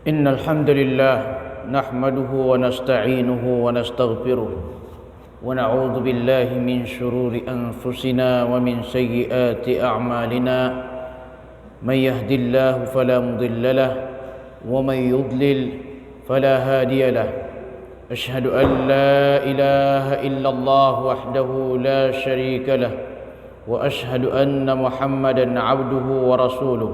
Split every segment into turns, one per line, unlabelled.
إن الحمد لله نحمده ونستعينه ونستغفره ونعوذ بالله من شرور أنفسنا ومن سيئات أعمالنا من يهد الله فلا مضل له ومن يضلل فلا هادي له أشهد أن لا إله إلا الله وحده لا شريك له وأشهد أن محمدا عبده ورسوله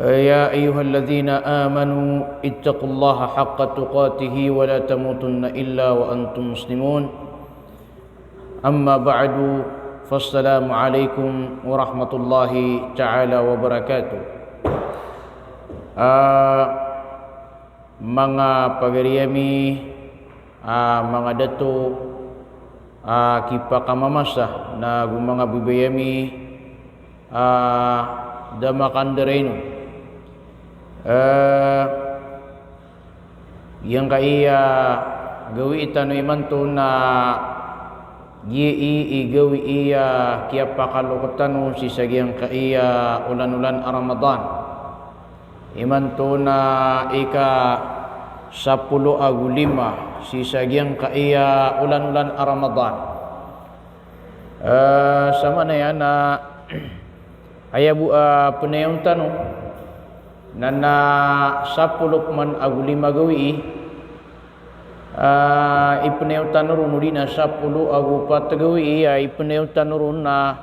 يا أيها الذين آمنوا اتقوا الله حق تقاته ولا تموتن إلا وأنتم مسلمون أما بعد فالسلام عليكم ورحمة الله تعالى وبركاته. Mga pagariami, mga dato, kipakamamasa na mga bibayami, damakandareno. Yang kaya gawi itano imanto na gawi iya kia pakalokotano si sagyang kaya ulan-ulan Ramadan imanto na ika 10 si sagyang kaya ulan-ulan Ramadan. Sama na yan na ayabu penayong tanong na 10 man agulima gawi ipanayaw tanurun uli na 10 agu patagawi ipanayaw tanurun na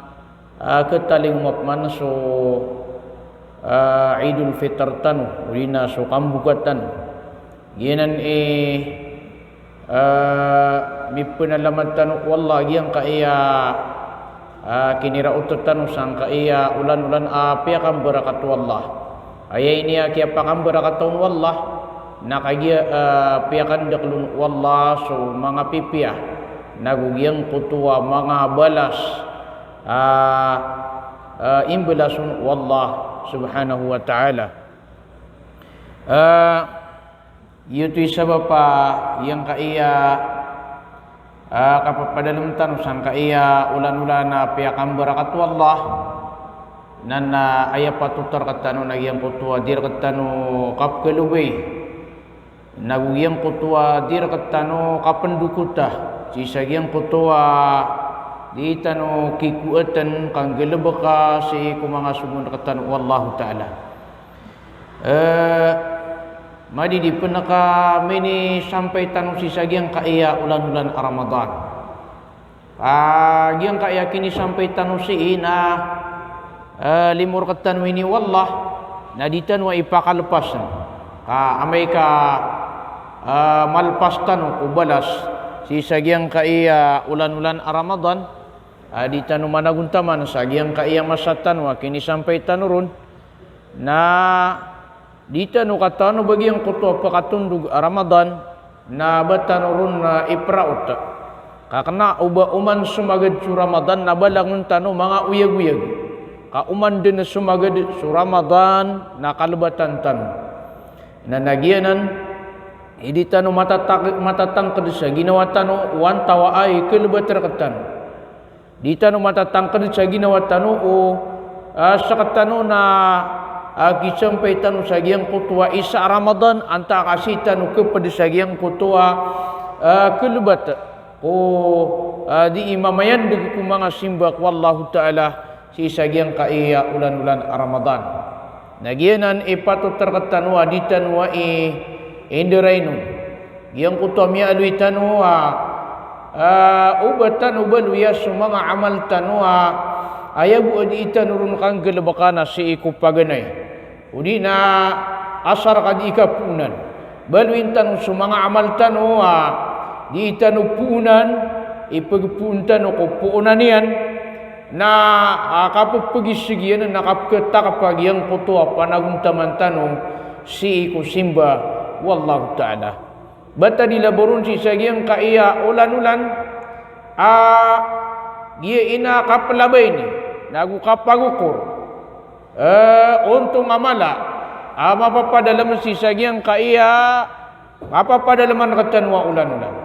ketaling makman so Idul Fitr tanu uli na so kambukatan ginan mi penalaman tanu wallah yang kaya kinira utot tanu sang kaya ulan-ulan api akan berakat wallah ayah ini kia pakam berakatun wallah nakagia piakan daklun wallah so mga pipia nagugyang kutua mga balas imbalasun wallah subhanahu wa ta'ala. Yutu sabab yang kaya kapapadalam tanong sang kaya ulan-ulan na piakan berakat wallah nana ayah patutar katano nagyang kutua dir katano kapkelubay nagugyang kutua dir katano kapendukuta sisagyang kutua di tano kikuatan kang gelebaka si kumanga sumun katano wallahu taala. Madi di penaka mini sampai tano sisagyang kaya ulan-ulan Ramadan gyang kaya kini sampai tano si ina limur katan wini wallah naditan wa ipakalepasan amay ka malpastan ko balas si sagyang kaya ulan-ulan Ramadan ditan managuntaman sagyang kaya masatan wa kini sampai tanurun na ditan katano bagyang kuto pakatundug Ramadan na batanurun na ipraut kakana uba uman sumagad su Ramadan na balangun tano mga uyag-uyag kauman din na sumagad su Ramadan na kalbatan tan na nagyanan idi tano matatangkad sa ginawa tano wan tawa ay kalbater katan di tano matatangkad sa ginawa tano o sa katano na kisampay tano sa giyang kutua isa Ramadan anta kasi tano kepada sa giyang kutua kalbat o di imamayan di mga simbak wallahu ta'ala si sagyang kaya ulan-ulan Ramadan. Nagyanan patut terketanwa di tanwa indirainu. Yang kutamya alwi tanwa ubatan ubaluya sumanga amal tanwa ayabu adi itanurun kang gelebakana si iku paganay. Udi na asar kadi ikapunan. Baluin tanu sumanga amal tanwa di itanupunan ipagpuntan ko puunan yan na kapagpagisigian na nakapagkatakapagyang kutua panaguntaman tanong si iku simba wallahu ta'ala. Bata dilaborun si sagyang kaya ulan-ulan giya ina kapalabay ni nagu kapagukur untong amala mapapadalaman si sagyang kaya mapapadalaman katanwa ulan-ulan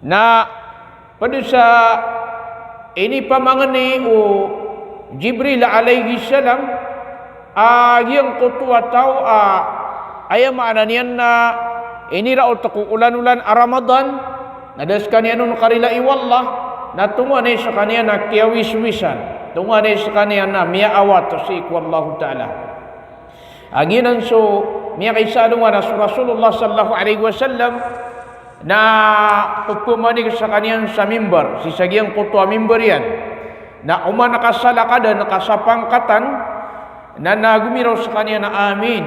na pada sa ini pamangani o Jibril alaihi salam yang kutua tau aya maknanian na ini raot ku ulan-ulan Ramadan nada sekanian nun karila iwallah na tunga ni sekanian na kiawis-wisan tunga ni sekanian na miya awat si wallahu taala aginan so miya kaisalong na Rasulullah sallallahu alaihi wasallam na pupumani sa kanian sa mimbar si sagiang kutua mimbar yan na uma nakasalaka dan nakasapangkatan na nagumiraw sa kaniya na amin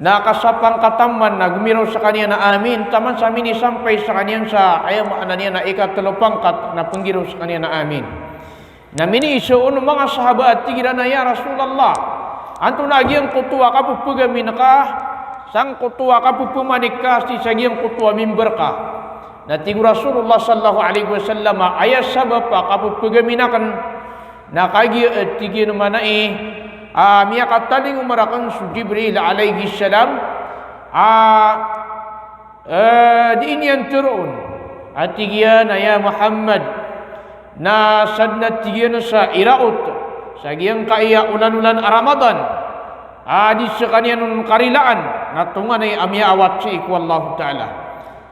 nakasapangkatan na gumiraw sa kaniya na amin taman sa amin isampay sa kaniyan sa ayam ananiya na ikatalopangkat na panggiraw sa kaniya na amin na miniisoon ng mga sahabat tigira na ya Rasulullah anto nagiang kutua ka pupugami na ka sang kutua ka pupumanik ka si sagiang kutua mimbar ka na tigu Rasulullah sallallahu alaihi wasallam ayat sabab ka pupugaminakan na kagi tigi namanai miya kataling umarakan su Jibril alaihi salam di ini yang turun at tigian ya Muhammad na sadna tigian sa iraut sagiang kaya ulan-ulan Ramadan di sekanian karilaan na tungan ay amya awat si iku Allah taala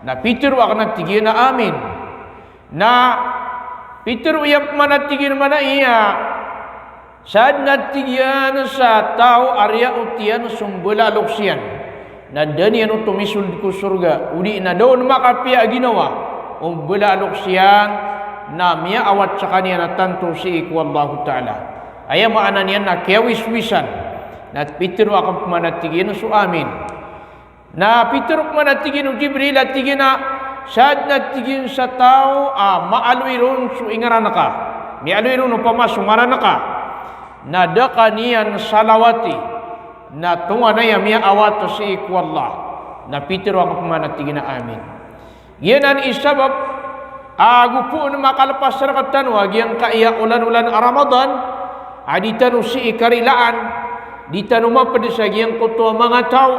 na Peter wa kana tigin na amin na Peter uyap mana tigin mana iya sad na tigyan sa tao arya utian sumbula luksian na danian utumisul ku surga udi na doon makapia ginawa umbula luksian na miya awat sa kaniya na tanto si iku Allah taala aya maana niyan na kiawis-wisan na Peter wa kana manatigin su amin na Peter manatigin Jibril at tigin na sad na tigin sa tao maaluiron su ingaran ka mialuiron pamasumara ka na da kaniyan salawati na tunga na miya awat si iku Allah na Peter wa kana manatigin na amin yanan isabab agupuon makalapas rakatan wa giyang kaiya ulan-ulan Ramadan aditanu si ikarilaan ditanu mapadisagi yang kutua mga tao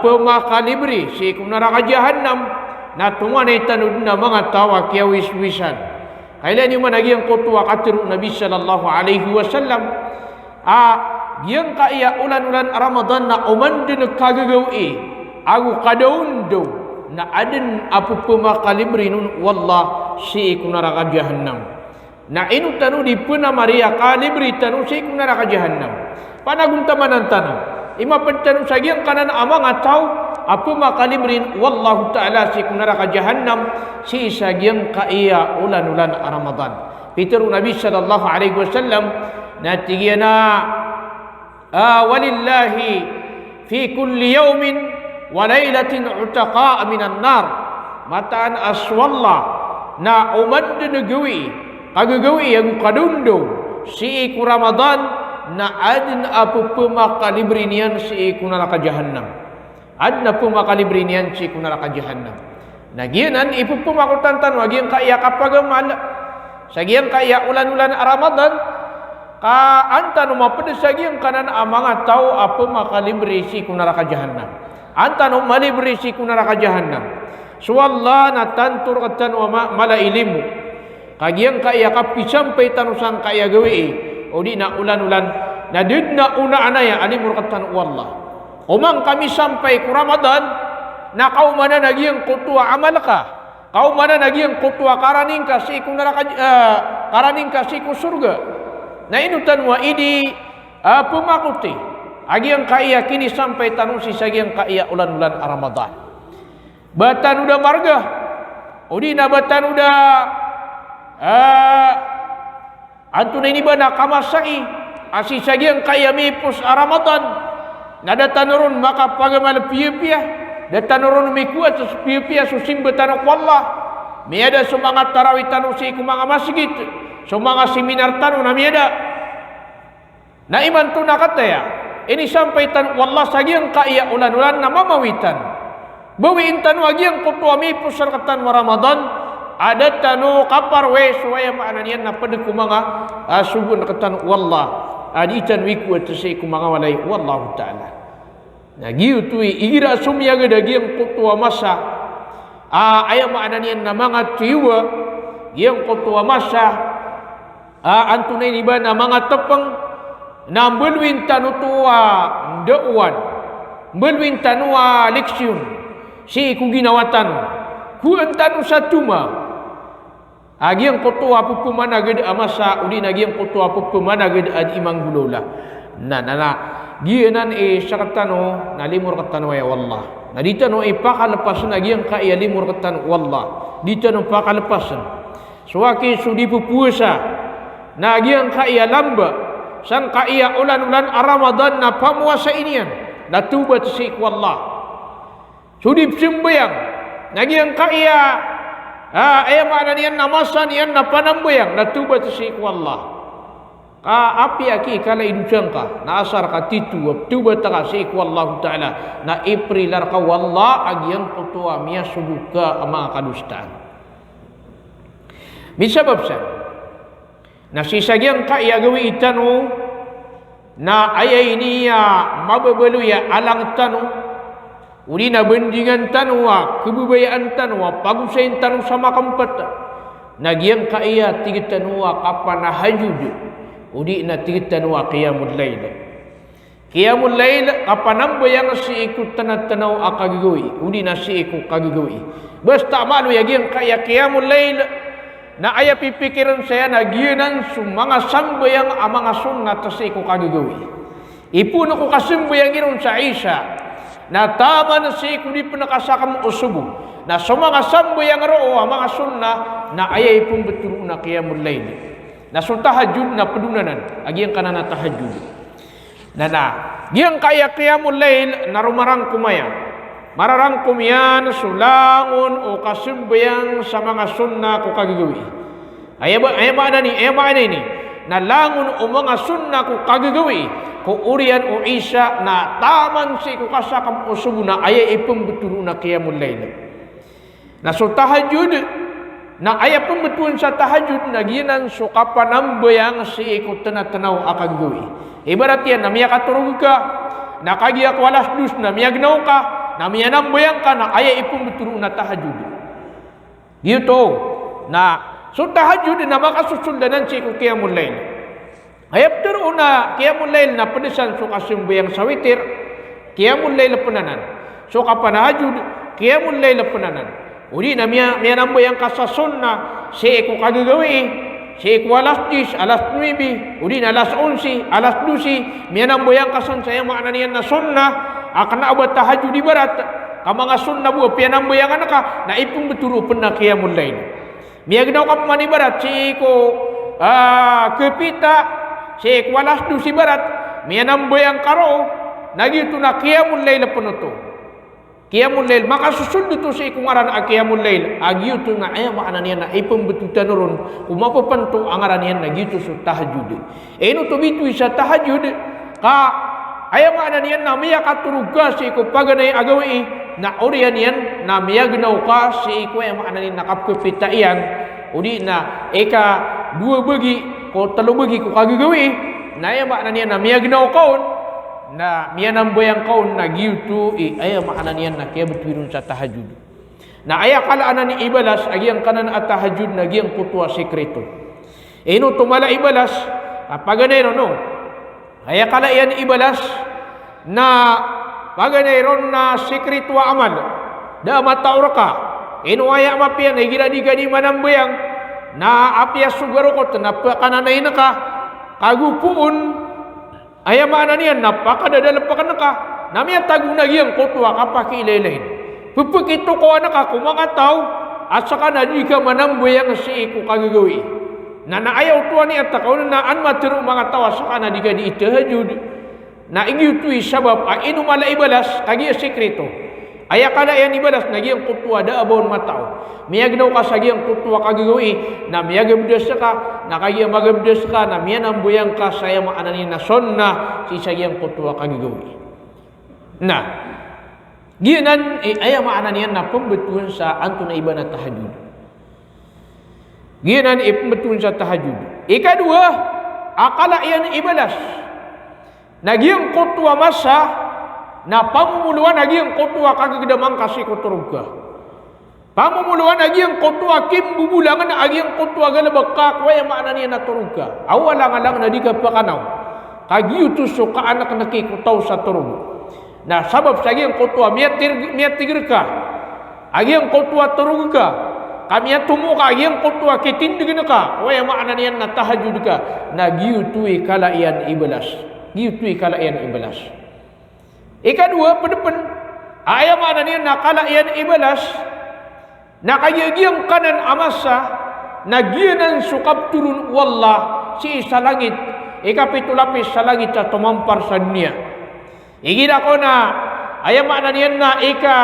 pemakalibri si kum neraka jahannam na tungan ay tanud na mga tao kiawis-wisan kailan yung managi yang kutua katiru Nabi sallallahu alaihi wasallam yang kaya ulan-ulan Ramadan na umandun kagagawi agu kadaundo na adin apu pemakalibri nun wallah si kum neraka jahannam na inu tanu di puna Maria kalibri tanu si kum neraka jahannam panaguntaman ang tanong ima pagtanong sa giyang kanan amang ataw apo makalibrin wallahu ta'ala si kunaraka jahannam si isa giyang kaiya ulan-ulan Ramadan Peter Nabi sallallahu alaihi wasallam na tigiyana walillahi fi kulli yawmin wa laylatin utaqa minan nar mataan aswallah na umad nagawi kagagawi ang kadundo si iku Ramadan na adin apu pemakalibrinian si iku neraka jahannam adna pemakalibrinian si iku neraka jahannam na giyanan ipu pemakutantan wagi yang kaya kapagamal sa giyang kaya ulan-ulan Ramadan ka anta no mapedes sa giyang kanan amanga tao apu makalibri si iku neraka jahannam anta no malibri si iku neraka jahannam suwalla na tantur katan wa mala ilimu kagiyang kaya kapisampay tanusang kaya gawi o di na ulan-ulan na did na una anaya alimur katan wallah umang kami sampai ku Ramadan na kau mana nagiyang kutua amal ka kau mana nagiyang kutua karaning ka si iku neraka karaning ka si iku surga na inutan wa idi pumakuti agiyang kaiya kini sampai tanusi sagiyang kaiya ulan-ulan Ramadan batan udah marga o di na batan udah antuna ini bana kamasai asi sagiang kaya mipus Ramadan nada tanurun maka pagamal piya-piya da tanurun mikuat piya-piya susim betanok wallah miada semangat tarawih tanusi ku mga masjid semangat seminar tanu na miada na iman tuna kata ya ini sampai tan wallah sagiang kaya ulan-ulan na mamawitan bawiin tanu agiang kutua mipus sarkatan wa Ramadan ada tanu kapar we suaya maananian na pedeku mga subun katan wallah aditan wiku atse ku mga walay wallahu taala na giu tu igira sumya gada giang kutua masa aya maananian na mga tiwa giang kutua masa antunay ni ba na mga tepeng nambulwin tanu tua ndeuan Belwin tanua leksiun. Si ku ginawa tanu. Ku antanu satuma. Agiang kotoa pupumana gede amasa udi nagiang kotoa pupumana gede ad imang gulola. Na gianan syakatano na limur katano ya wallah. Na ditano pakalepasan agiang ka ya limur katano wallah. Ditano pakalepasan. Suwaki sudi pupuasa. Na agiang ka ya lamba. San ka ya ulan-ulan Ramadan na pamuasa inian. Na tubat si wallah. Sudi sembayang. Nagiang ka ya makna niyan namasan niyan na panambayang natubat si Allah. Api aki kala idusang ka na asar ka titu tubat ka si Allah taala na iprilar ka wallah agyang kutua miya subuka ama kadustaan. Bisabab sa na sisagyang ka gawi itano na ayay niya mababaluya alang tano. Uli na bendingan tanwa, kebubayaan tanwa, pagusain tanwa sama kampat. Nagyang kaya tigit tanwa kapanahajud. Uli na tigit tanwa qiyamul lail. Qiyamul lail kapanambayang si ikut tanat-tanaw akagigoy. Uli na si ikut kagigoy. Basta malu yagyang kaya qiyamul lail na aya pipikiran saya na giyanan mga sambayang mga sunnat sa ikut kagigoy. Ipuno ko kasambayang ginon sa Isa. Na tama na si kudi penakasakam usubu na mga sambo yang roo mga sunnah na ayay pong betul na qiyamul lail na so tahajud na pedunanan agi yang kanana tahajud na yang kaya qiyamul lail na rumarang kumaya mararang kumiyan sulangon o kasimbayang sa mga sunnah ko kagigawi ayaba ni na langon o mga sunnah ko kagigawi ko urian o Isa na taman si ko kasakam usubu na ayay ipong betul na qiyamul lail. Na so tahajud na ayay pong betul sa tahajud na ginan so kapanambayang si ko tanatanaw akagawi. Ibarat yan na miya katurog ka na kagiyak walas dus na miya gnaw ka na miya nambayang ka na ayay ipong betul na tahajud. Dito na so tahajud na makasusundanan si ko qiyamul lail. Ayap teruna qiyamul lail na pedesan so kasimbayang sawitir qiyamul lail penanan so kapanahajud qiyamul lail penanan udi na miya nambayang kasa sunnah si ko kagagawi si ko alas 9 udi na alas 11 alas 12 miya nambayang kasan saya makna niyan na sunnah akan abad tahajud di barat ka mga sunnah buo piya nambayang ka na ipong beturo pena qiyamul lail miya ginaw ka man ibarat si ko kepita si walas du si barat miyanam boyang karo nagitu na qiyamul lail penuto qiyamul lail maka susundu to si kungaran qiyamul lail agitu na ay makna niya na ipembetutan ron kumapapanto angaran niya nagitu su tahajud eno to bitu sa tahajud ka ay makna niya na miya katuruga si ko paganay agawi na orian yan na miya gnaw ka si ko ay makna niya nakapkupita iyan udi na eka dua bagi ko talo bagi ko kagagawi na ay makna niya na miya ginaw kaon na miya nambayang kaon na giutu ay makna niya na kaya betwirun sa tahajud na ay kalaan ni ibalas agyang kanan at tahajud na agyang kutwa sekreto ino tumala ibalas paganay no ay kalaan ibalas na paganay ron na sekreto amal da mataur ka ino ay mapian ay gina-gani manambayang na apya sugarokot na kananay na ka kagupuon ay maana niyan napakadadalapakan na ka namiya tagunagiyang kutwa kapakilelain pupukito ko na ka kumangataw at saka na di ka manambayang si iku kagagawi na naayaw tuwa ni at takaw na naan matiro mga tawa saka na di ka di itahajud na igyutu'i sabab ay inumala ibalas kagiya sekreto aya kada yan ibalas nagiyang kutwa da abon matao miyag daw ka sa giyang kutwa kagagawi na miyag abdas ka na kagiyang magabdas ka na miyan ang buyang ka sa yung maananin na sonna si sa giyang kutwa kagagawi na giyanan aya maananin na pembetulan sa anto na iba na tahajud giyanan pembetulan sa tahajud ikadua akala yan ibalas nagiyang kutwa masa na pamumuluan lagi yang kotwa kagagdamang kasi koturog ka. Pamumuluan lagi yang kotwa kimbubulangan lagi yang kotwa galabag ka kwaya maana niya naturog ka. Awala nga lang na di ka pakanaw. Kagiyo to so ka anak nakikutaw sa turog. Nah sabab sagiang kotua miat tigerka agiang kotua teruga kami atumuka agiang kotua ketindigenaka waya makna nian na tahajudka na giutui kalaian iblas ikadua pedepan aya makna nian na kalaian iblas na kagiang kanan amasa na gianan sukap turun wallah si isa langit ikapitulapis sa langit sa tumampar sa dunia. Igida ko na ayam makna niyan na ika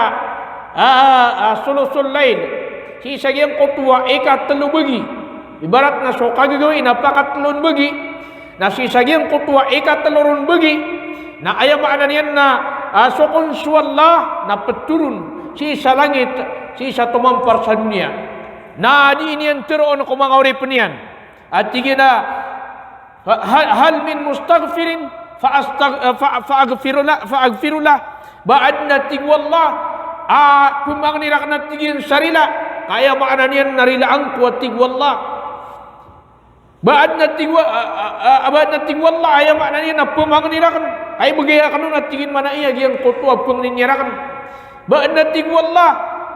sulusul lail si sagyang kutua ika telu bagi ibarat na so kagagawin napakatlon bagi na si sagyang kutua ika telurun bagi na ayam makna niyan na so konsuallah na peturun si sa langit si sa tumampar sa dunia na di inian teroon ko mga urip niyan at tigina hal min mustaghfirin fa'agfirulah ba'adna tigwallah pumangnirak na tigin sarila kaya makna niyan narila ang kuat tigwallah ba'adna tigwallah kaya makna niyan na pumangnirakan ay bagaya kanu na tigin mana iya giyang kutua pangninirakan ba'adna tigwallah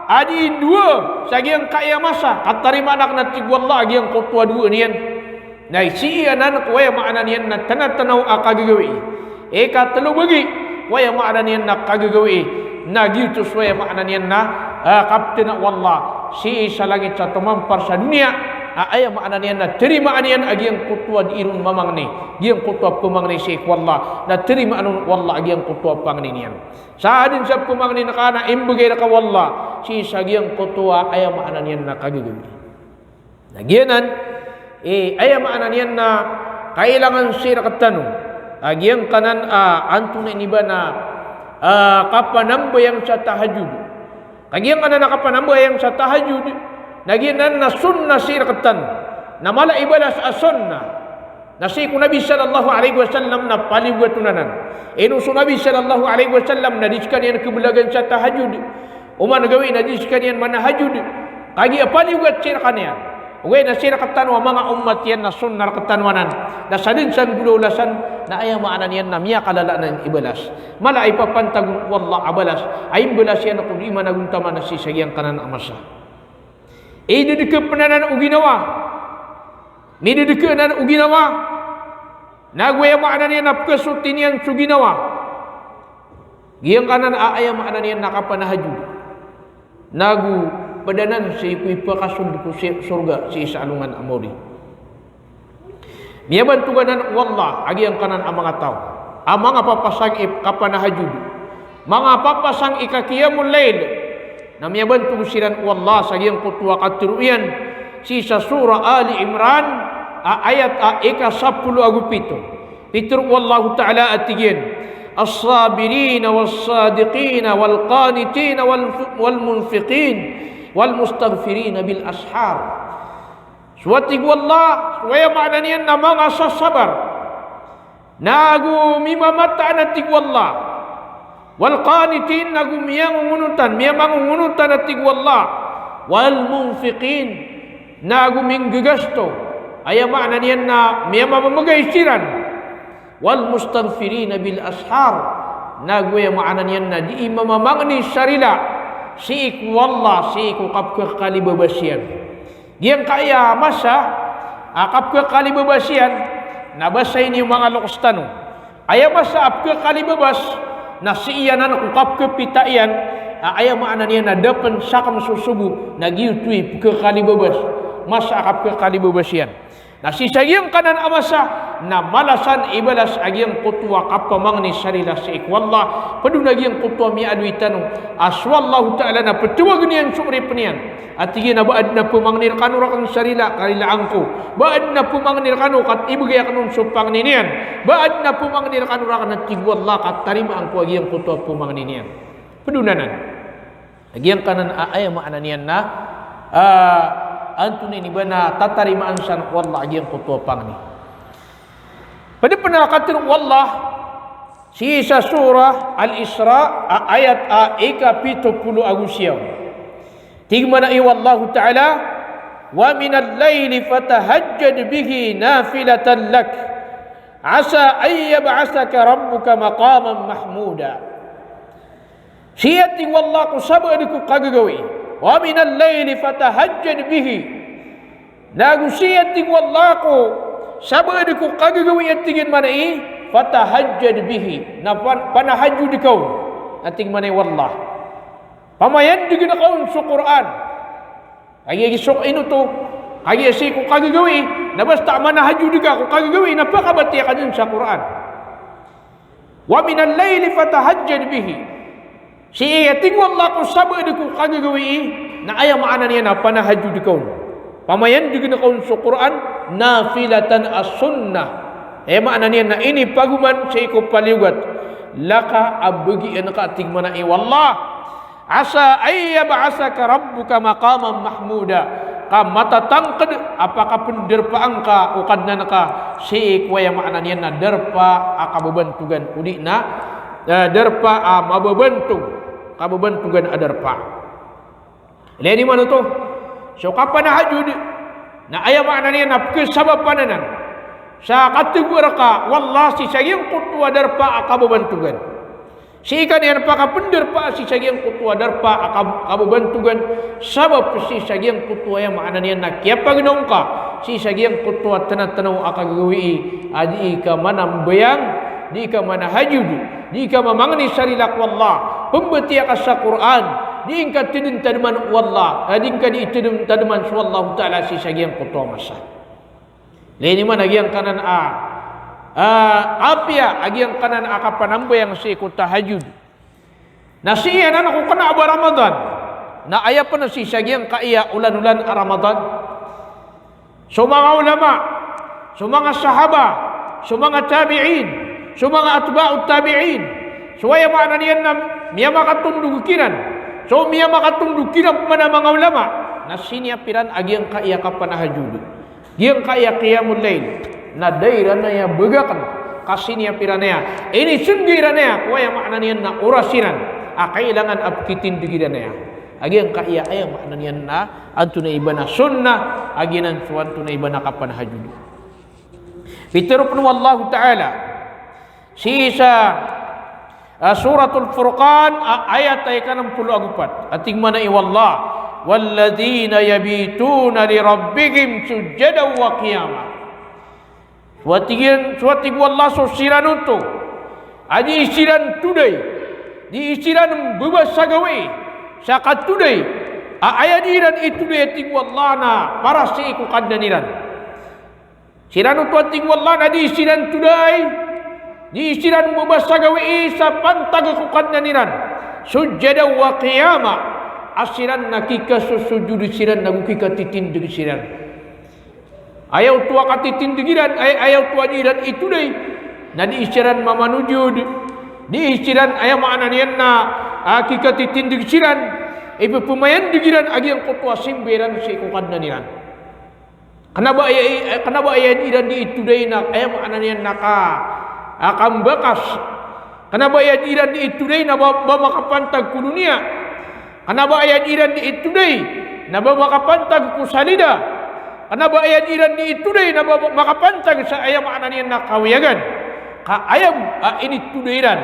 adi dua sagyang kaya masa katarima anak na tigwallah giyang kutua dua niyan na siya nan kuya makna niyan na tanatanaw akagagawi eka telu bagi kuya makna niyan na kagagawi na gitu kuya makna niyan na kapten wallah si isa langit sa tumampar sa dunia ay makna niyan na terima niyan agiang kutua di irun mamang ni giyang kutua pumang ni si wallah na terima anun wallah agiang kutua pang ni niyan sa adin sa pumang ni nakana imbagay na ka wallah si isa giyang kutua ay makna niyan na kagagawi na giyanan ayam makna niyan na kailangan sira katanong agiang kanan anto na iniba na kapanambayang sa tahajud agiang kanan na kapanambayang sa tahajud nagianan na sunna sira katanong na mala ibalas sunna na si ko Nabi sallallahu alaihi wasallam na paliwatunanan inuso Nabi sallallahu alaihi wasallam na diskan yan kebelagan sa tahajud uman gawin na diskan yan manahajud kagi paliwat sira kanyan Uwe na sira katanwa mga umat yan na sunnar katanwanan na sadinsan gululasan na ayaw maanan yan na miya kalala ng ibalas mala ay papantag wallah abalas ay imbalas yan na kung di managuntama na sisagyang kanan amasa ididikip na uginawa nididikip na uginawa nagwaya maanan yan na pagkasutin yan suginawa giyang kanan ayaw maanan yan nakapanahadyo nagu padanan si iku'y pakasund ko surga si isa alungan amori. Miyaban tuganan wallah agi ang kanan ang mga tao. Ang mga papasang kapanahajud. Mga papasang ikakiyamul lail. Na miyaban tugusiran wallah sa iyang kutuwa katuruyan si sa surah Ali Imran ayat ika 10 agupito. Pitur wallahu ta'ala atigyan. الصابرين والصادقين والقانتين والمنفقين والمستغفرين بالأسحار suwatig wallah suwaya makna niyan na mga sasabar nagu mimamata na tigwallah wal qanitin nagu miyang mangungunutan na tigwallah wal munfiqin nagu minggasto ay makna niyan na miyang mamamagaysiran wal mustaghfirin bil ashar nagu makna niyan na di mamamangni sarila si wallah si kapka kalibabasian giyang kaya masa kapka kalibabasian nabasa ini mga lokostano aya masa apka kalibabas na siiyanan kapka pitaian aya maana niya na dapan sakam susubu nagiutui pka kalibabas masa kapka kalibabasian na sisayang kanan amasa na malasan ibalas agyang kutua kapamang ni sarila si ikwallah paduna agyang kutua mi adui tanong aswallahu ta'ala na petuwag niyan sumri penian at igi na baad na pumangnir kanu rakang sarila kalila angko baad na pumangnir kanu kat ibigay kanun supang ninian baad na pumangnir kanu rakang at tigwallah kat tarima angko agyang kutua pumang ninian pedunanan agyang kanan ay maana niyan na antun ini bana tatarimaan san wallah agyang kutua pang ni pada penakatir wallah si sa surah Al-Isra ayat ika 70 agusyaw tigmana i wallahu ta'ala wa minal layli fatahajjad bihi nafilatan lak asa ay yab'asaka rabbuka maqaman mahmuda Siyati wallah ku sabar ku kagagawi. Wa minal laili fatahajjad bihi. Nagu siyati wallah ku sabar ku kagagawi atingin manai fatahajjad bihi. Na panahajud kau ating manai wallah. Pamayan digina kau sa Quran. Ay sok ino to. Ay si ku kagagawi na basta manahajud ka ku kagagawi napakabati ka dun sa Quran. Wa minal laili fatahajjad bihi. Si iyating wallah ko sabar ku kagagawi na ayaw maana niya na panahajud ikaw. Pamayan di ginakaw sa Quran nafilatan as-sunnah. Maana niya na ini paguman sa iko paliwat. Laka abagi an ka ating manai wallah. Asa ay yab'asaka rabbuka maqaman mahmuda. Ka matatangkad apakah penderpaan ka ukadna ka si iko maana niya na derpa akababantugan udi na derpa kababantugan adarpa. Ini mana tu? So kapan hajud na ayam makna niya na kesabapanan sa kategorika wallah si sayang kutu adarpa kababantugan. Si ikan yang pakapenderpa si sayang kutu adarpa kababantugan sabab si sayang kutu ayam makna niya na kiapa ginongka si sayang kutu tanah-tanah akagawi adi ka manambayang di ka manahajud di ka mamangni sarilak wallah pembeti akasa Quran di ingka tidin tadman wallah di ingka di tidin tadman wallahu taala si sagiang kutu masa leni mana agiang kanan apia agiang kanan akapanambayang si ku tahajud nasiyan aku kena aba Ramadan na aya pa na si sagiang kaiya ulan-ulan Ramadan so mga ulama so mga sahaba so mga tabi'in so mga atba'ut tabi'in so ay makna niyan na miya makatundukiran so miya makatundukiran mana mga ulama na siniapiran agi ang kaiya ka panahajud giyang kaiya qiyamul lail na daira na ya begakan kasiniapiran na ini sunggiran na kuya makna niyan na orasiran kailangan apkitin digiran na agi ang kaiya ay makna niyan na antu na iba na sunnah agi nan suwantu na iba na kapanahajud fitrupun wallahu ta'ala sisa suratul Furqan ayat ay ke-64 ating mana wallah walladzina yabituna li rabbihim sujjadan wa qiyama suati wallah so siranunto adi isiran tudai di isiran bebas sagawe sakat tudai ayat iran itu dia ting wallah na para si ku kadaniran siranunto ating wallah na di isiran tudai di isiran mubasagawi sa pantag kukan na niran sujjada wa qiyama asiran nakika susujud siran nagukika titindig siran ayaw tua katitindigiran ayaw tua diran itu deh na di isiran mamanujud di isiran ayaw maana niyan na kika titindig siran ibu pumayan digiran agi ang kutua simberan si kukan na niran kenapa ayat diran di itu deh na ayaw maana niyan naka akan bekas kenapa ayat iran di itu deh na bamakapantag ku dunia kenapa ayat iran di itu deh na bamakapantag ku salida kenapa ayat iran di itu deh na bamakapantag sa ayam ananian na kawiyagan ka ayam ini tudairan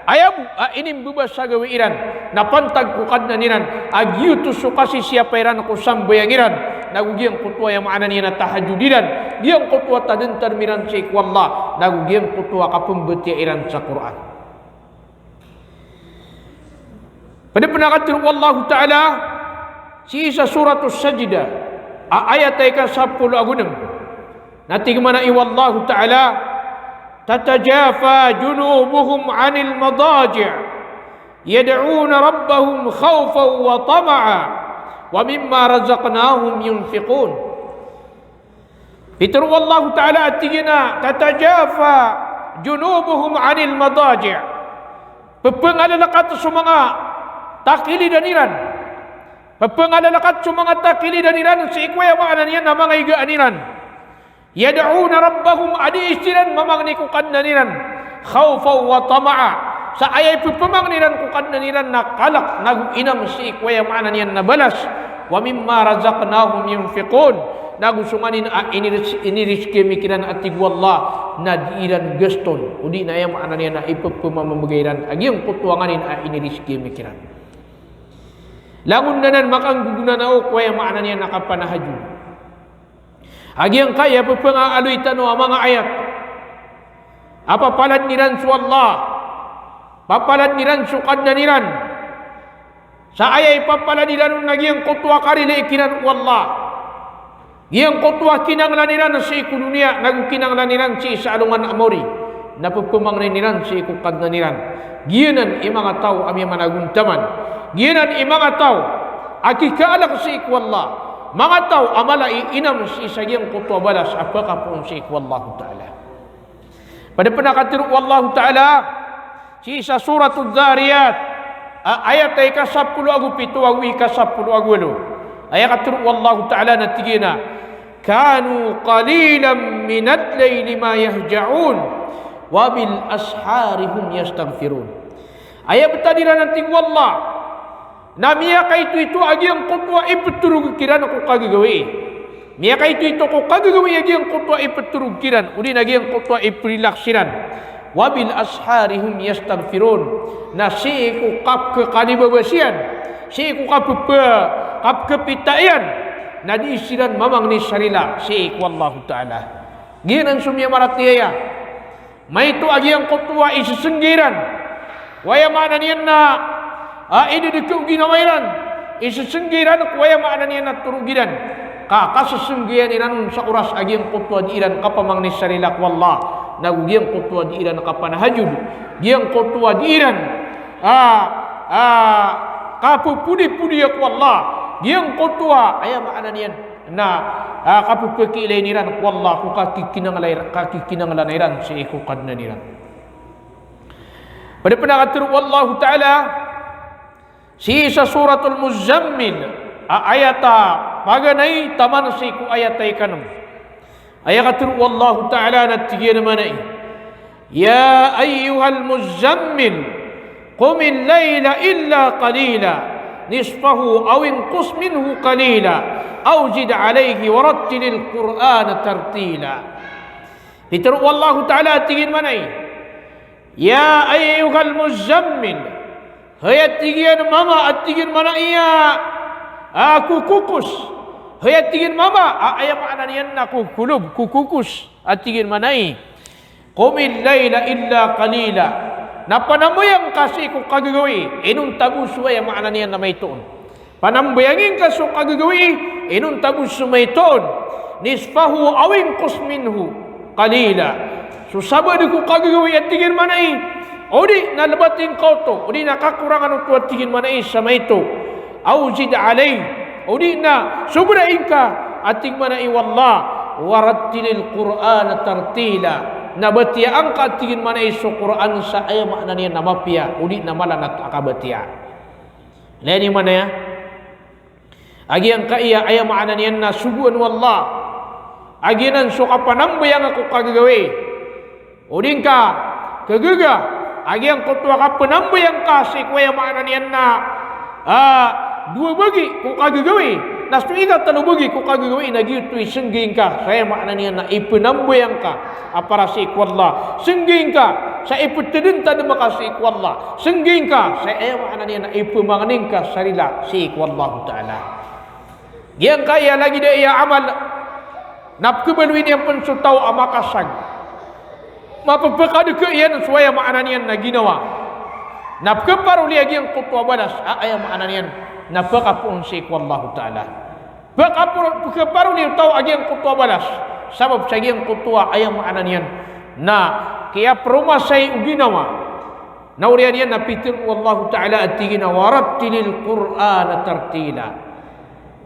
ayam ini bebas sagawi iran na pantag ku kadnaniran agiu tu sukasi siapa iran ku sambayangiran nagugiang kutua yang makna niya na tahajudiran giang kutua tadin termiran sa ikwallah nagugiang kutua kapembeti iran sa Quran pada penakatir wallahu ta'ala si isa suratus sajdah ayat ay ka-10 agunam nati kemana iwallahu ta'ala tatajafa junubuhum anil madaji' yad'una rabbahum khawfan wa tama'a wa mimma razaqnahum yunfiqun fitur wallahu ta'ala atigina tatajafa junubuhum anil madaji' pepengalalakat sa mga takili daniran pepengalalakat sa mga takili daniran sa ikwaya maanan yan na mga igaaniran yad'una rabbahum adi istiran mamagni kukan daniran khawfa wa tama'a sa ayay pupamagniran kukan daniran na kalak naguinam si ikwaya maanan yan na balas wa mimma razaqnahum yunfiqun nagusunganin ini rizki mikiran atig wallah na diiran geston udi na yang makna niya na ipepema memegairan agiang kutuanganin ini rizki mikiran langun nanan makang guguna na ko yang makna niya nakapanahaju agiang kaya pepenga alui tanu mga ayat apa palan niran su Allah papalan niran su kadna niran sa ayay papalan niran nagiang kutua karili ikiran wallah yang kotua kinang laniran si iku dunia nagu kinang laniran si saalungan amori napupumang laniran si iku kad laniran gianan imang ataw ami managuntaman gianan imang ataw akikaalak si iku Allah mga taw amala inam si sagyang kotua balas apakah pun si iku Allah Ta'ala pada penakatiru Allah Ta'ala si isa suratul Dhariyat ayat ay kasapulu agu pitu agu ikasapulu agu lu ayat katiru Allah Ta'ala natigina kanu qalilan minal layli ma yahja'un wa bil ashari hum yastaghfirun ayat betadira nanti wallah namia kaitu itu agi yang kutwa ipeturu kiran aku kagagawi mia kaitu itu ko kagagawi agi yang kutwa ipeturu kiran udin agi yang kutwa iprilaksiran wa bil ashari hum yastaghfirun nasi ku kap ke kanibabasian si ku kap kepitaian na diisiran mamang ni sarila si wallahu ta'ala ginan sumya maratiya may ito agi ang kutwa isisenggiran waya mana niyan na ini dikau ginawairan isisenggiran waya mana niyan na turugiran kakasesenggiran iran sa oras agi ang kutwa di iran kapamang ni sarila wallah nagugiyang kutwa di iran kapanahajud giyang kutwa di iran kapupudi-pudi ak wallah yang kotua ayam ananian na kapupeki ilaniran wallah ku kaki kinang lanairan si iku kadna niran pada penagatur wallahu ta'ala si isa suratul muzammil ayata paganay taman si iku ayatay kanam ayakatur wallahu ta'ala natigyan manay ya ayyuhal muzammil qumil layla illa qalila نصفه أو انقص منه قليلا أو زد عليه ورتل القرآن ترتيلا Diteru Allah Ta'ala tingin manay ya ayyuhal muzammil hayat tingin mama at tingin manaiya aku kukus hayat tingin mama ayam ananian aku kulub kukukus at tingin manay qumil layla illa qalila na panambayang kasi ko kagagawi inun tabus waya maana niyan na may tuon panambayangin ka so kagagawi inun tabus may tuon nisfahu awin kusminhu qalila so sabad ko kagagawi at tingin manay odi nalabatin ko to odi nakakurangan to at tingin manay sa may to auzid alay odi na sobrain ka at tingin manay wallah warattilil Qur'an tartila nabatia angka tingin mana isu Quran sa ayam makna niya namapia udi namalan at akabatia leni mana ya agi ang kaiya ayam makna niya na subuan wallah agi nan so kapanambayang ako kagagawi udin ka kagaga agi ang kutwa ka panambayang ka si kuya makna niya na dua bagi ko kagagawi nastu ikat tanu bagi ko kagagawi na gitu sengging ka saya makna niya na ipanambayang ka apara si wallah sengging ka sa iputedenta na makasi wallah sengging ka sa makna niya na ipamanganing ka sarila si wallahu ta'ala yang kaya lagi dia ia amal napkebalwin yang pensutau amakasag mapapakadu ke iyan suaya makna niya na ginawa napkeparu lagi yang kutwa balas ayam makna niya napakapun si wallahu ta'ala Pagkaparu niyo tao agyang kutwa balas sabab sa agyang kutwa ayang maananian na kaya promasay uginawa naurian yan napitir wallahu ta'ala at tigina warattilil Qur'an tartila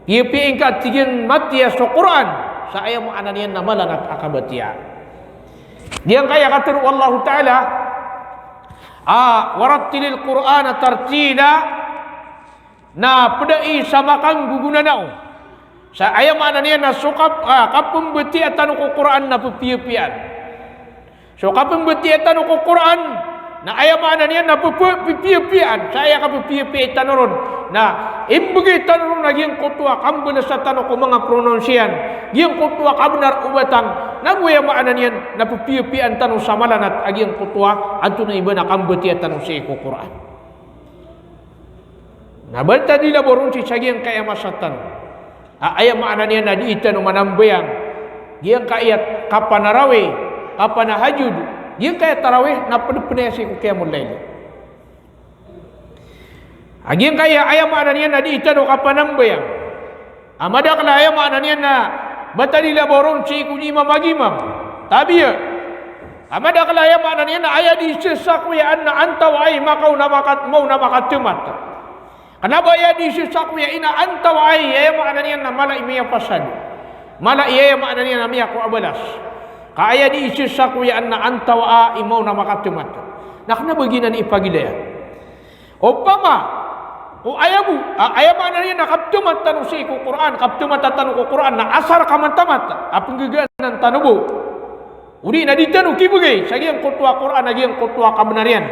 ipiin ka at tigin matiya sa Qur'an sa ayang maananian na malan at akabatiya diyan kaya katir wallahu ta'ala warattilil Qur'an tartila na pedai sama kang gugunanao sa ayam mana niya na sukap kapung beti atanu ko Quran na pipian so kapung beti atanu ko Quran na ayam mana niya na pipian saya ka pipi tanuron na imbagi tanurun lagi yang kutua kambula sa tanu ko mga prononsian yang kutua kabnar ubatang naguya maananian na pupiupian tanu samalanat agi yang kutua antu na iba na kambati tanu sa iko Quran na balta dila borun si sagi yang kaya masatan ayam maananian na diita no manambayang yang kaya kapanarawe kapanahajud yang kaya tarawih na pedepene si ko kaya mulai Agi yang kaya ayam maknanya na di itano kapanambayang. Amada kala ayam maknanya na batalila borong si kunyi mamagimam. Tapi ya. Amada kala ayam maknanya na ayah di sesakwa anna anta wa ay makau namakat mau namakat temat. Kenapa ayah di sesakwa ina anta wa ay ayam maknanya na mala imiya pasad. Mala iya maknanya na miya ko abalas. Ka ayah di sesakwa anna anta wa ay mau namakat temat. Nah kenapa baginan ipagilaya? Upama o ayamu ayam ananya nakaptumat tanu si ku Quran kaptumat tanu ku Quran na asar kamantamat apang gaganan tanubo uri na ditanu kibugay sagi ang kutwa Quran agi ang kutwa kabenarian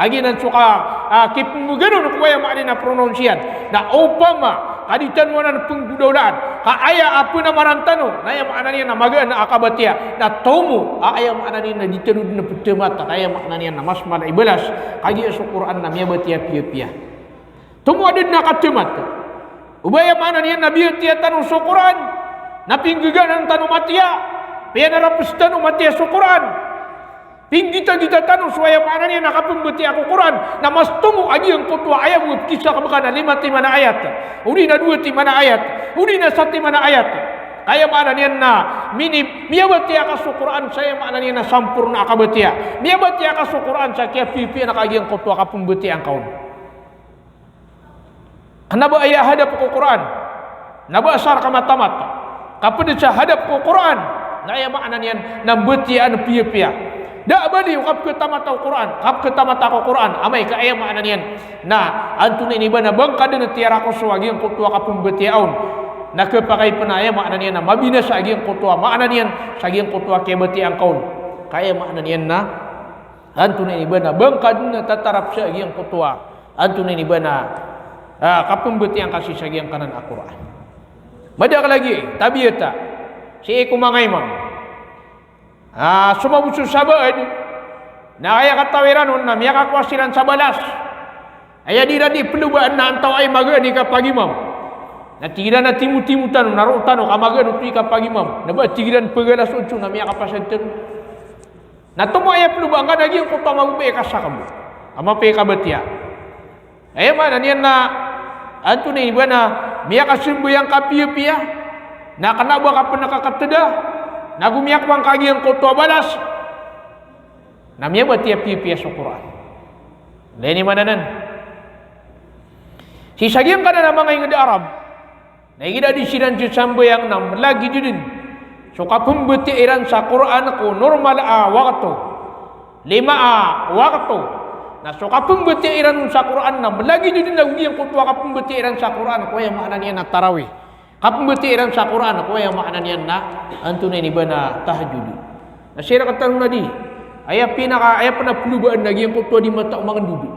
agi nan suka kipumugano ku ayam anina prononsian na upama kaditanuan penggudaulaan ka aya apa na marantano na ayam ananya na magaan na akabatia na tomu ayam ananya na ditanu na putmat ayam ananya na mas mala ibalas agi sa Quran na miya batia pia Tumu ada nak katamat. Ubaya mana ni Nabi tiya tanu Quran. Napinggigan tanu matia. Pia narapus tanu matia Quran. Pinggita kita tanu suaya mana ni nakapembeti aku Quran. Namas tumu aji yang kutua ayat kisah kebakana 5 mana ayat. Udi na 2 mana ayat. Udi na 1 mana ayat. Kaya mana ni na mini miya beti akas Quran saya mana ni na sampurna akabetia. Miya beti akas Quran saya kia pipi nak aji yang kutua kapembeti angkau. Kenapa ayah hadap ke Quran? Naba asar kamatamat. Kapan dia hadap ke Quran? Na ayah maknanya nambetian pia-pia. Dak bali kap ke tamat Quran, kap ke tamat Quran. Amai ka ayah maknanya na antun ini bana bangkad na tiara ko suagi ang kutua kapung betiaun. Na kepakai penaya maknanya na mabina sagi ang kutua maknanya sagi ang kutua ke betiang kaun. Kaya maknanya na antun ini bana bangkad na tatarap sagi ang kutua. Antun ini bana kapung beti yang kasih sagi yang kanan Al-Quran. Madak lagi tabiata si iku mangay mam. Sumabusu sabad na kaya katawiran na miya kakwasiran sa balas. Aya dira di pelubaan na antaw ay magani ka pagimam. Na tira na timu-timutan narutan kamagan uti ka pagimam. Na ba tigiran pagalas uncu na miya kapasenten. Na tumo ay pelubaan ka lagi ang kutama ube kasakam. Ama pe kabatia. Aya mana niyan na antu ni bana miya kasimbu yang kapia-pia na kana ba ka penakakateda na gumiyak wang kagi yang kotwa balas na miya ba tiap pia sa Quran leni mananan si sagiang kana na mga ingada Arab na igida di sinan si sambu yang nam lagi didin so kapumbeti iran sa Quran ko normal waktu 5 waktu Nah, so kapung beti iran sa Quran na lagi din na yang kutwa kapung beti iran sa Quran ko yang makna niya na tarawih. Kapung beti iran sa Quran ko yang makna niya na antune ni bana tahajud. Na sira katanong na di. Aya pana pelubaan lagi yang kutwa di mata umangan duduk.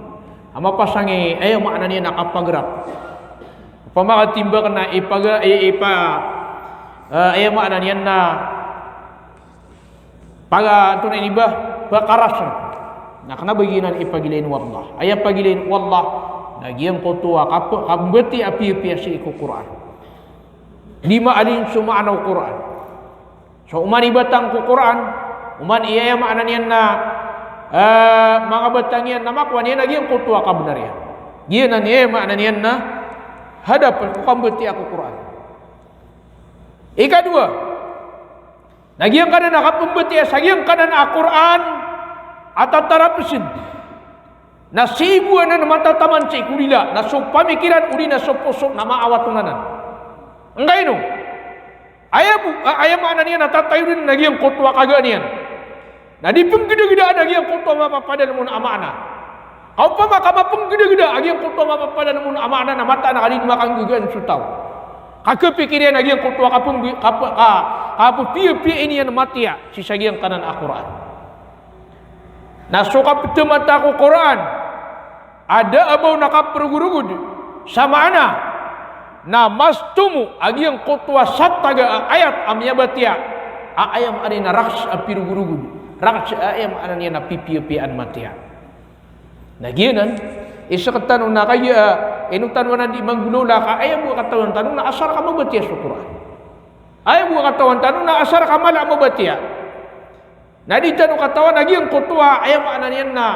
Ama pasangi aya makna niya na kapagrap. Pamaka timba kana aya makna niya na paga antune ni ba bakarasan. Nah, kena bagian ipagilain wallah. Ayat pagilain wallah. Nagian kotua kabeti api-api si iku Quran. 5 alin suma'na Quran. So uman ibatang ku Quran, uman iya makna niyan na mga batangian na makwan yan nagian kotua kabenarian. Giyan na niya makna niyan na hadap ku kabeti aku Quran. Ikadua. Nagian kana nakapembeti sagian kana Al-Quran atau tarapisin na sibuan na mata taman si kulila na so pamikiran uli na so posok na maawatunanan enggak ino ayam mana niya natatayunin na giyang kutwa kaganian na di penggida-gida na giyang kutwa mapapadan mo na amana kau pa makama penggida-gida agiyang kutwa mapapadan mo na amana na mata na kalin makang gugan sutaw kakepikiran na giyang kutwa kapupiya-piya ini yan matia si sagiyang kanan Al-Quran. Nah suka mata ko Quran ada abau nakap perugurugud sama ana na mastumu agiang kotwa sattaga ayat amya batia ayam arina raks apirugurugu raks ayam anania na pipi-pian matia nagianan isakatan na kaya inutan wana di manggulula ka ayam buka katawan tanong na asar ka mabatia sa Quran ayam buka katawan tanong na asar ka mala mabatia na di tanong katawan agiang kotwa ayam anania na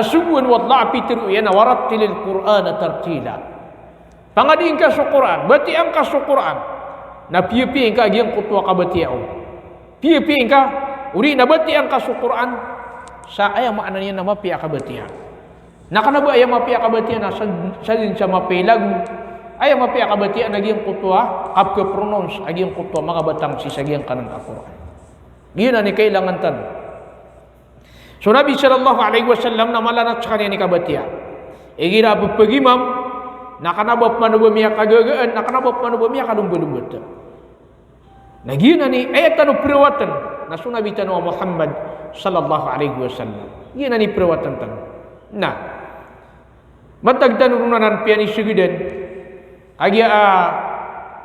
subuan wadla apitiru yana warattilil Qur'ana tartila pangadiin ka sa Quran, batiang ka sa Quran. Na piye-piye ka agiyang kutwa ka batiao. Piye-piye ka, uri na batiang ka sa Quran, sa ayang maana niya na mapiya ka batia. Nakanaba ayang mapiya ka batia na sa din siya mapilagu. Ayang mapiya ka batia na agiyang kutwa, kapka pronounce agiyang kutwa, mga batang sisagiyang kanan ka Quran. Yun na ni kailangan tan. So Nabi sallallahu alaihi wasallam na malanat sa kanya ni kabatia. Igira pagimam, nakanabap manubamiya kagagaan, nakanabap manubamiya kadumbalubot. Nagyan ni ayat tanu perawatan na sunabi tanu Muhammad sallallahu alaihi wasallam. Yan ni perawatan tanu. Nah, matag tanu runanan piani sugiden. Agya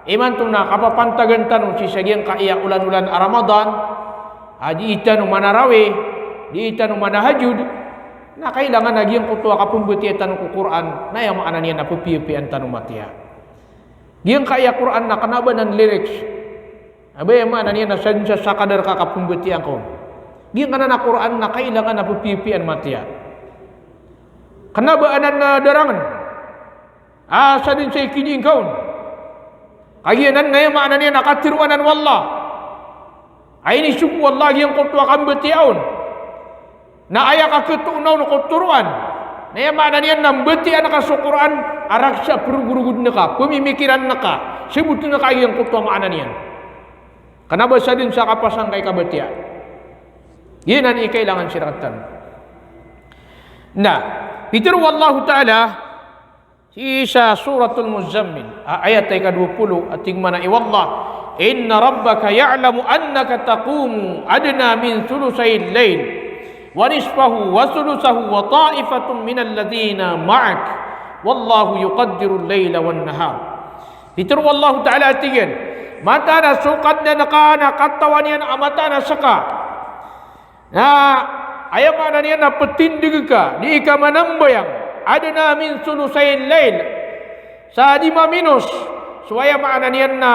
iman tu na kapapantagan tanu si sagyang kaiya ulan-ulan Ramadan. Di itanu manarawi, di itanu manahajud. Na kailangan lagi ang kutwa kapumbutiatan ko Quran na yung maana niya na pupipian tanong matiya. Diyang kaya Quran na kanaba ng lyrics. Abay yung maana niya na sadya sa kadar ka kapumbutian ko. Diyang kana na Quran na kailangan na pupipian matiya. Kanaba anan na darangan. Sa din sa ikining kaun. Kagianan ngayon maana niya nakatiruanan wallah. Ay ni suku wallah yung kutwa kambutiaon. Na aya ka ketunaw no koturuan na ya mana niyan nambeti anak sa Quran arak sa perugurugud naka pemimikiran naka sebut naka yang kutwa maana niyan kanaba sa din sa kapasang kay kabatia yan ang ikailangan siratan na pitir wallahu ta'ala sa suratul Muzammil ayat ay ka-20 at tingmana iwallah inna rabbaka ya'lamu annaka taqumu adna min thulusayil layl ونصفه وثلثه وطائفة من الذين معك والله يقدر الليل والنهار Fitru Allah Ta'ala tigan mata na sukad na nakana katawan yan amata na saka na ayam niya na petindig ka di ka manambayang ada namin sulusayin lail sa 5 minus suaya maana niya na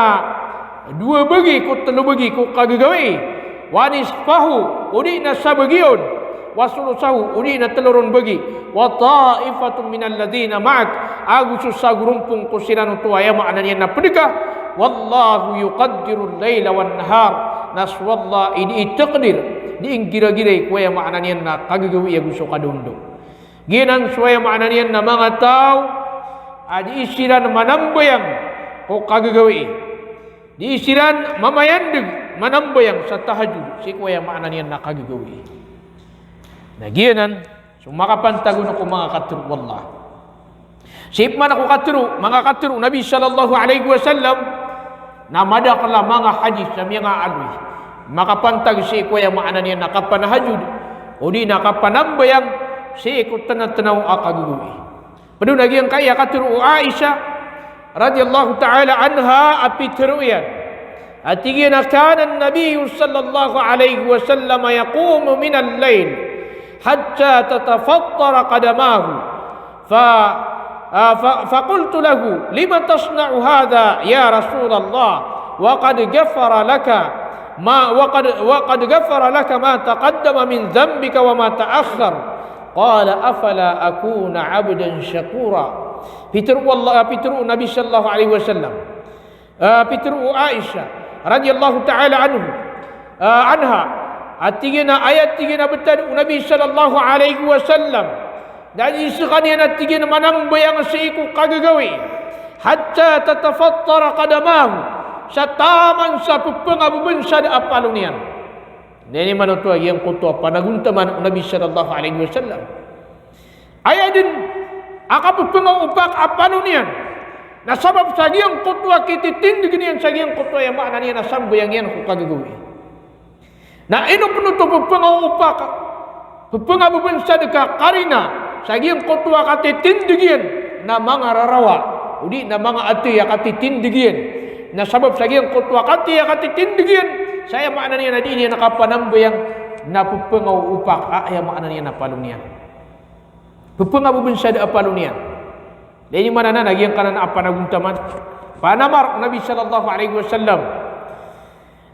2 bagi ko 3 bagi ko kagagawi wanis pahu udi na sa bagiyon wasulusahu uni na telurun bagi wa ta'ifatun minal ladina ma'ak agusus sa grumpung ko sila no tuaya maana niya na pedika wallahu yuqaddirul layla wan nahar naswallah ini taqdir di gira-gira kuya maana niya na kagagawi aguso kadundo ginan suaya maana niya na mga tao adi isiran manambayang ko kagagawi di isiran mamayandig manambayang sa tahajud si kuya maana niya na kagagawi Nagianan, sumakapantagon ako mga katiro, wallah. Sip man ako katiro, mga katiro, Nabi sallallahu alaihi wasallam, na madakala mga hadis sa mga alwi. Makapantag si iko yung maana niya nakapanahajud, o di nakapanambayang si iko tanatanaw akaguguwi. Padu nagiang kaya katiro Aisha, radiyallahu ta'ala anha, apitiro yan. At tigina kanan Nabi sallallahu alaihi wasallam yaqumu minal layl, حتى تتفطر قدماه فقلت له لما تصنع هذا يا رسول الله وقد غفر لك ما تقدم من ذنبك وما تأخر قال أفلا أكون عبدا شكورا Pitru Nabi sallallahu alaihi wasallam Pitru Aisyah radhiyallahu taala anha atigina ayat tigina betan Nabi sallallahu alaihi wasallam dan isikanian atigina manambayang siiku kagagawi hatta tatafattara qadamahu sa taman sa pagpangabubansa da apalunian nini manutua yang kutua panaguntaman Nabi sallallahu alaihi wasallam ayadin akapagpangaupak apalunian na sabab sa giyang kutua kititindig niyan sa giyang kutua yang makna niya na sambayang yan kung kagagawi na ino penutup pagpangaupak pagpangabubansa da karina sa giyang kutua katitindig yan na mga rarawa udi na mga ati yakati tindigian na sabab sagiang kutwa kati yakati tindigian saya makna niya na di niya nakapanambayang napupengaw upak ay makna niya napalong niya pupengaw bubensad apalong niya dahil mana na nagiang kanan apa naguntaman panamar Nabi sallallahu alaihi wasallam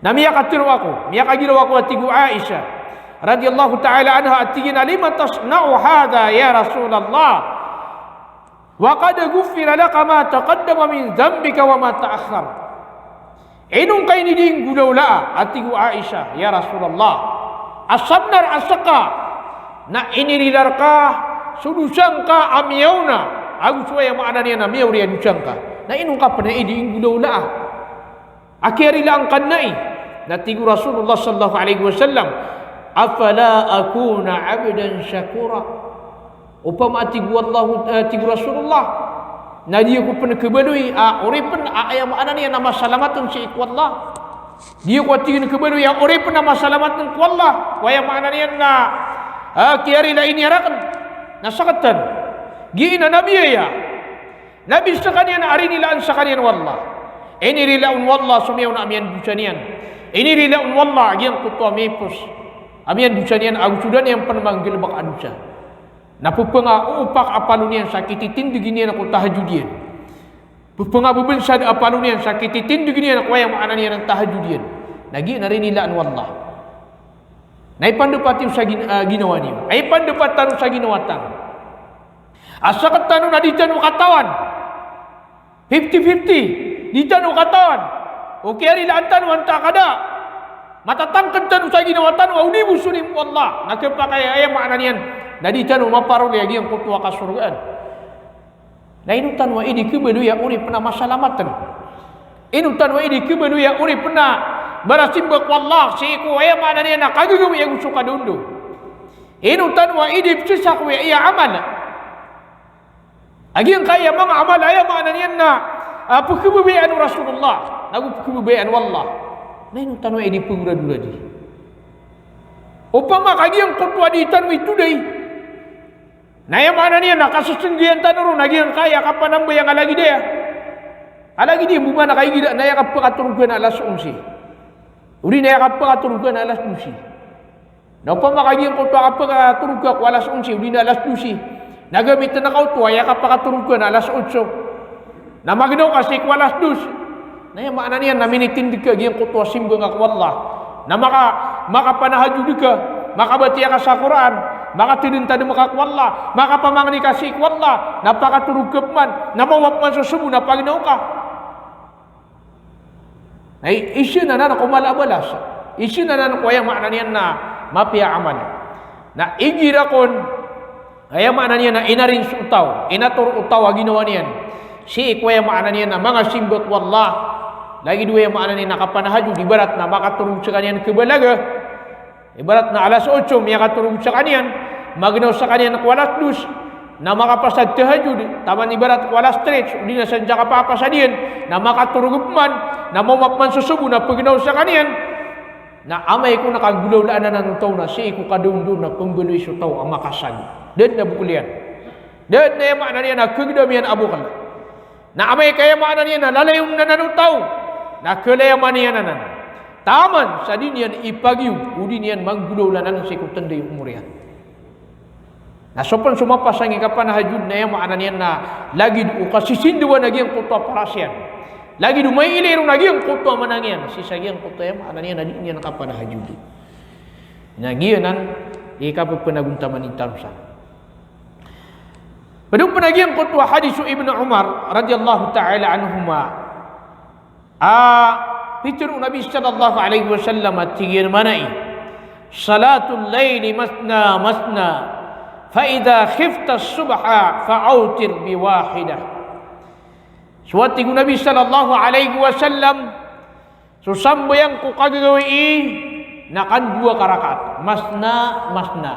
na miyakatiru ako miyakagilaw ako at tigu Aisyah radhiyallahu ta'ala anha at tigin lima tasna'u hadha ya Rasulullah wa qad ghufira laka ma taqaddama min dhanbika wa ma ta'akhkhar inung kay niding gulawla at tigu Aisyah ya Rasulullah asabnar asaka na inirilar ka sudusang ka amiyaw na aku suaya makna niya na amiyaw riya dusang ka na inung ka pernah iding gulawla akhiri lang kanai na tigu Rasulullah sallallahu alaihi wasallam afala akuna abdan syakura upama tigu Allah tigu Rasulullah na dia ku pernah kebalui uripan ayam ana ni nama salamatun si Allah dia ku tingin kebalui uripan nama salamatun ku Allah wa ya makna ni na kiari la ini arakan nasakatan giina nabi ya nabi sakanian arini la an sakanian wallah ini rilaun wallah sumiyaw na amian dusanian ini rilaun wallah yang kutwa mepus amian dusanian agusudan yang pernah manggil bak adusa napupenga upak apalunian sakiti tindiginian aku tahajudian pupenga bubensad apalunian sakiti tindiginian aku yang maknanya nang tahajudian nagi narini laan wallah nai pandupati usagin ginawani ai pandupatan usaginawatan asakat tanu naditanu katawan 50-50 ditanu katawan oke ari laan wanta kada matatangkan tanu saginawatan wa udi busulim wallah nakepakai ayam maknanya nadi tanu maparol lagi yang kutwa kasurgaan na inutan wa ini kebelu ya uri pernah masalamatan inutan wa ini kebelu ya uri pernah barasimbak wallah siku ya mana ni nak kagum yang suka dundu inutan wa ini sisak wa iya amal agi yang kaya mang amal ya mana ni na apa kebebayan Rasulullah nagu kebebayan wallah na inutan wa ini penguradu lagi upama kagi yang kutwa di tanu itu deh na yang mana ni nak kasusenggian tanuru lagi yang kaya kapan nambah yang lagi dia alagi dia bumana kaya gida na yang kapakatur guna alas unsi uri na yang kapakatur guna alas dusi na upama kagi yang kutwa kapakatur guna alas unsi uri na alas dusi nagamit na kau tua yang kapakatur guna alas unso na magno kasi alas dus na yang mana ni na minitin dika yang kutwa simbang ak wallah na maka panahaju dika maka batia ka sa Quran maka tinunta di maka wallah maka pamangni kasih wallah napaka turugap man namawap man susubu na paginaw ka ay isu na na kumalabalas isu na na kuya makna niyan na mapia aman na igira kon kaya makna niyan na inarin utaw inatur utaw ginawa niyan si kuya makna niyan na mga simbot wallah lagi dua yang makna niyan nakapanahaju di barat na makaturug sa kanyan kebalaga ibarat na alas 8 may katurog sa kanyan magnaw sa kanyan ng alas 2 na makapasad tahajud taman ibarat alas 3 hindi na sadya kapapasadian na makaturog man na mamapman susubo na pagnaw sa kanyan na amay ko nakagulaw laan na ng taw na si ko kadundun na pembeloy sa taw ang makasag dan na bukulian dan na yaman na niya na kagdamian abukal na amay kaya makna niya na lalayong na nanutaw na kalayaman niya na taman sa dinyan ipagiw udi niyan manggulawlanan sa ikutanday umurian na sopan sumapas ang ikapanahajud na yung makna niyan na lagi do kasisinduan naging kutwa parasyan lagi do may ilirong naging kutwa manangyan sisagyan kutwa yung makna niyan na di niyan nakapanahajud nagiyanan ikapagunaguntaman ni tamsa padung panagyan kutwa hadisu Ibnu Umar radhiyallahu ta'ala anhuma Fitur Nabi sallallahu alaihi wasallam tigir manai salatul laili masna masna fa idza khifta as-subha fa'autir bi wahidah suwati Nabi sallallahu alaihi wasallam susambayang ko kagagawi nakan dua karakaat masna masna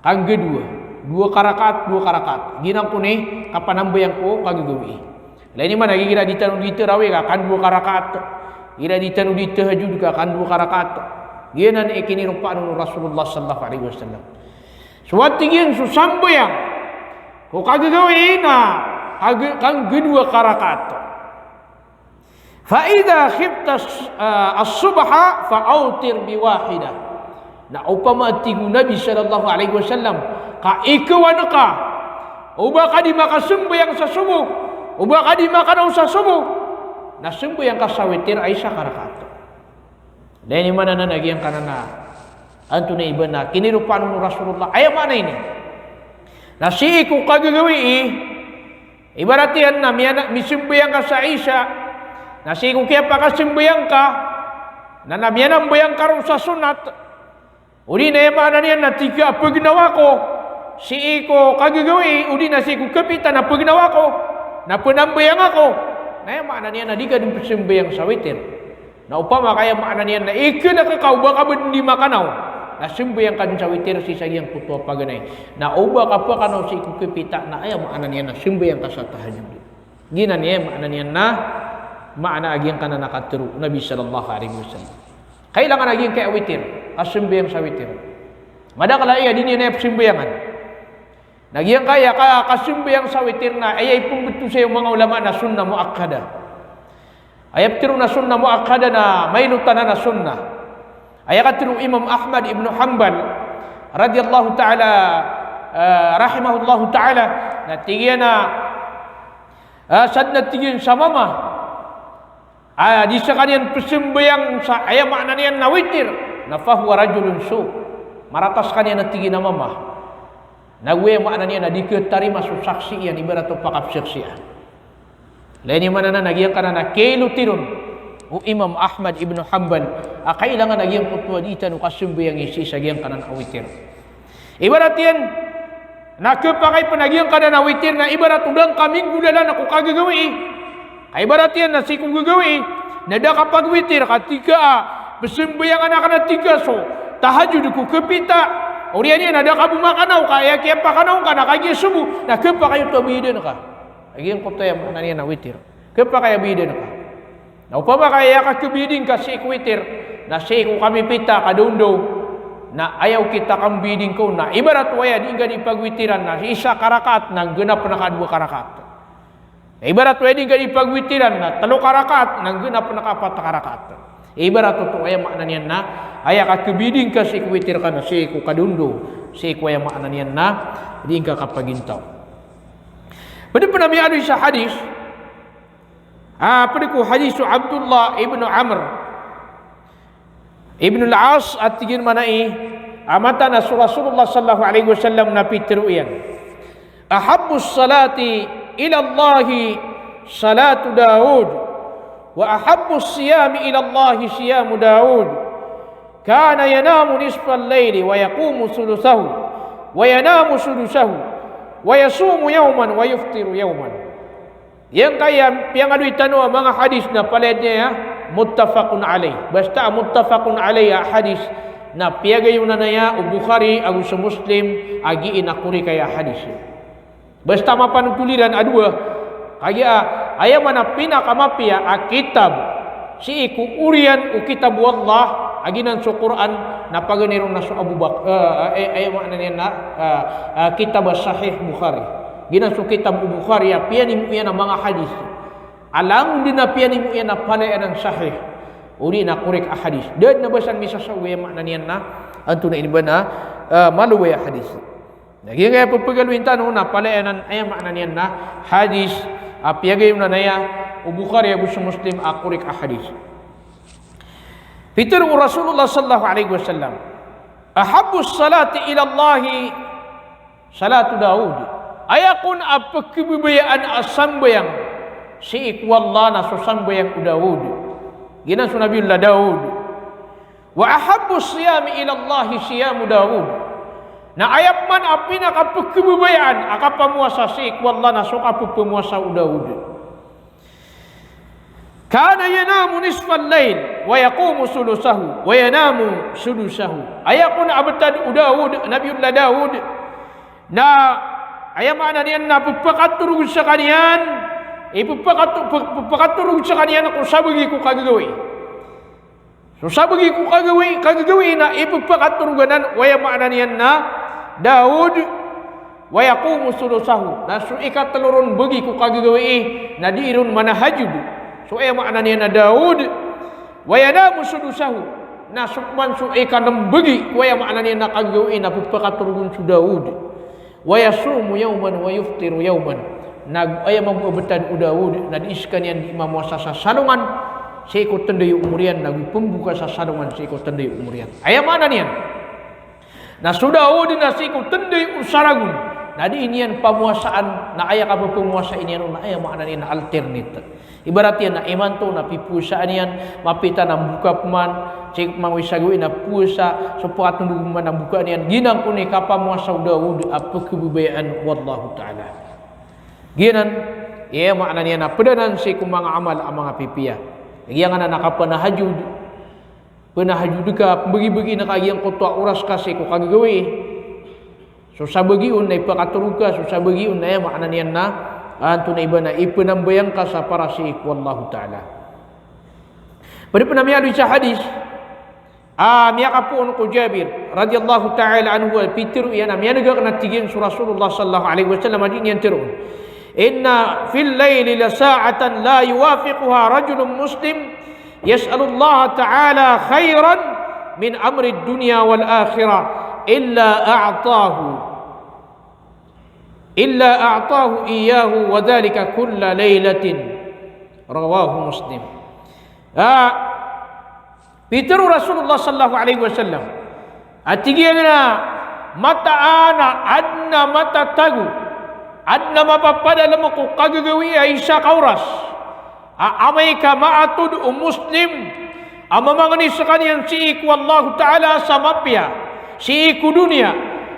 kang dua karakaat ginang ko ni kapanambayang ko kagagawi lain man nagigira di tanong dito rawi kan dua karakaat ira ditanu di tahajud ka kan dua rakaat ginan ikinirupa anu Rasulullah sallallahu alaihi wasallam suwati gin susambayang ko kagagawin na kang kedua karakaat. Fa idza khifta as-subha fa'autir biwahidah. Na upama tigu Nabi sallallahu alaihi wasallam ka ikawanaka uba ka di maka sembayang sa subuh uba ka di maka daw sa subuh na sembayang ka sawitir ay sa karakaat. Dahil mana na nagyang kanana anto na iba na kinirupan mo Rasulullah ay mana ini na si ko kagagawi ibaratihan na misimbayang ka sa Isya na si ko kaya pakasimbayang ka na namiyanang bayang ka sa sunat uli na mana niyan na tiga apa ginawa ko si ko kagagawi uli na si ko kapitan na paginawa ko na panambayang ako na mana niyan na di ka din pasimbayang sa witir na upama kaya mana niyan na nakakau baka ba hindi makanaw na simbayang ka din sa witir si sagyang puto paganay na uba ka pa kanaw si ko kapita na ayaw mana niyan na simbayang ka sa tahajud gina niya mana niyan na maana agyang ka na nakaturo Nabi sallallahu alaihi wasallam kailangan agyang kaya witir asimbayang sa witir madakala iya din yan simbayangan nagyang kaya kasimbayang sa witir na ay pumbetu sa mga ulama na sunnah muakkada ay tiru na sunnah muakkada na may lutana na sunnah ay katiru Imam Ahmad ibn Hanbal radhiyallahu ta'ala rahimahullahu ta'ala na tigyan na sad na tigyan sa mama di sa kaniyan pasimbayang sa ayam makna niyan na witir na fahuwa rajulun su maratas kaniyan na tigin na mama nagwe makna niyan na di ketari masuk saksi yan ibarat o pakapsaksian lain yung mana na nagyang ka na kailutirun o Imam Ahmad ibn Hanbal kailangan nagyang kutwa di itan o kasimbayang isi sa gyang ka na witir ibarat yan na kapakay panagyang ka na witir na ibarat udang kaming gulalan ako kagagawi ay barat yan na si kung gagawi na da kapag witir katika pasimbayang anak na tiga so tahajud ko kapita uriyan yan na da ka bumakanaw kaya kaya pakanaw ka na kaya subu na kapa kayo tabidin ka ay yung kutaya mo na niya na witir kapa kaya bidin ka na upama kaya ka kabidin ka si witir na si kung kami pita kadundo na ayaw kita kang bidin ko na ibarat waya di nga di pagwitiran na isa karakaat na ganap na kadua karakaat ibarat pwedeng ka ipagwitiran na 3 karakat nang ganap na 4 karakat. Ibarat to ay makna niyan na ay ka kubiding ka si kwitir ka na si ku kadundo si ku ay makna niyan na di ka kapagintaw. Pada penami adu sa hadis pada ku hadis Abdullah ibn Amr ibn al-As at tigin manai amata na Rasulullah sallallahu alaihi wasallam na pitruyan ahabbus salati إلى الله صلاة داود وأحب الصيام إلى الله صيام داود كان ينام نصف الليل ويقوم ثلثه وينام سدسه ويصوم يوما ويفطر يوما yang kaya yang adu itanu mga hadis na palednya ya muttafaqun alaih basta muttafaqun alaih hadis na piagayon na ya Bukhari agu Muslim agi inakuri kaya hadis basta mapanutuliran adua kaya aya mana pinakamapia kitab si iku urian u kitab wallah aginan su Quran na paganiro na su Abu Bakar ay makna niya na kitab sahih Bukhari ginan su kitab Bukhari ya pian imu yan mga hadis alang din na pian imu yan na palayan sahih uri na korek hadis dan na basan misa sa uya makna niya na anto na inba na maluwa hadis Naging kaya pagpagaluin tanong na palayanan ay makna niyan na hadis apiyagay na naya o Bukhari Abu Muslim akurik hadis. Fitur Rasulullah sallallahu alaihi wasallam ahabbu salati ila Allah salatu Daud ayakun apakibiyaan asambayang si ikwallah na susambayang Daud ginan su Nabiullah Daud wa ahabbu siyami ila Allah siyamu Daud na ayat man apina kapagkibubayan akapamuasa si ikwallah na suka pupumuasa Daud kana yanamu nisfal layl wa yaqumu sulusahu wa yanamu sulusahu ayakun abtad Daud Nabiullah Daud na ayamana niyan na pagpakaturug sa kaniyan ipagpakaturug sa kaniyan kung sabagi ko kagagawi so sabagi ko kagagawi na ipagpakaturuganan wayamana niyan na Daud wa yaqumu sulusahu na su ikat telurun bagi ku kagagawi na diirun mana hajud so maknanya na Daud wa yanamu sulusahu na sukman su ikan bagi wa maknanya na kagagawi na pepakaturun su Daud wa yasumu yauman wa yuftiru yauman na mabubetan u Daud na diiskan yang di imam wasasa salungan seikut tendai umurian na pembuka sasalungan seikut tendai umurian mana nian na su Daud na seikut tendai usaragun na di inian pamuasaan na ayak apa penguasa inian na ayak maknanya na alternate ibaratnya na iman tu na pipusaan nian mapita na buka peman cek mawisagui na puasa supaya tunduk mana buka nian ginang kuni kapa muasa Daud apa kebudayaan wallahu taala ginan ya maknanya na pedanan si kumang amal amang apipia yang ana nakapa na hajud pernah hajud ka bagi-bagi na kagiyang kotwa uras kasi ko kagagawi susah bagi unay pakaturuka susah bagi unay maknanya na antu na iba na ipenambayang ka sa para si wallahu taala pada penamiya sa hadis miyakapun ko Jabir radhiyallahu taala anhu pitiru yana miyaga kana tigin su Rasulullah sallallahu alaihi wasallam adin yan tirun inna fil layli la sa'atan la yuwafiquha rajulun muslim yas'alullah ta'ala khairan min amri dunya wal akhirah illa a'tahu iyyahu wa dhalika kulla laylatin rawahu Muslim Pitiru Rasulullah sallallahu alaihi wasallam atigina mata ana adna mata tagu adna mapapada lamaku kagagawi Aisyah kauras amaika ma'atud muslim amamangani sekalian siik wallahu ta'ala samapya siiku dunia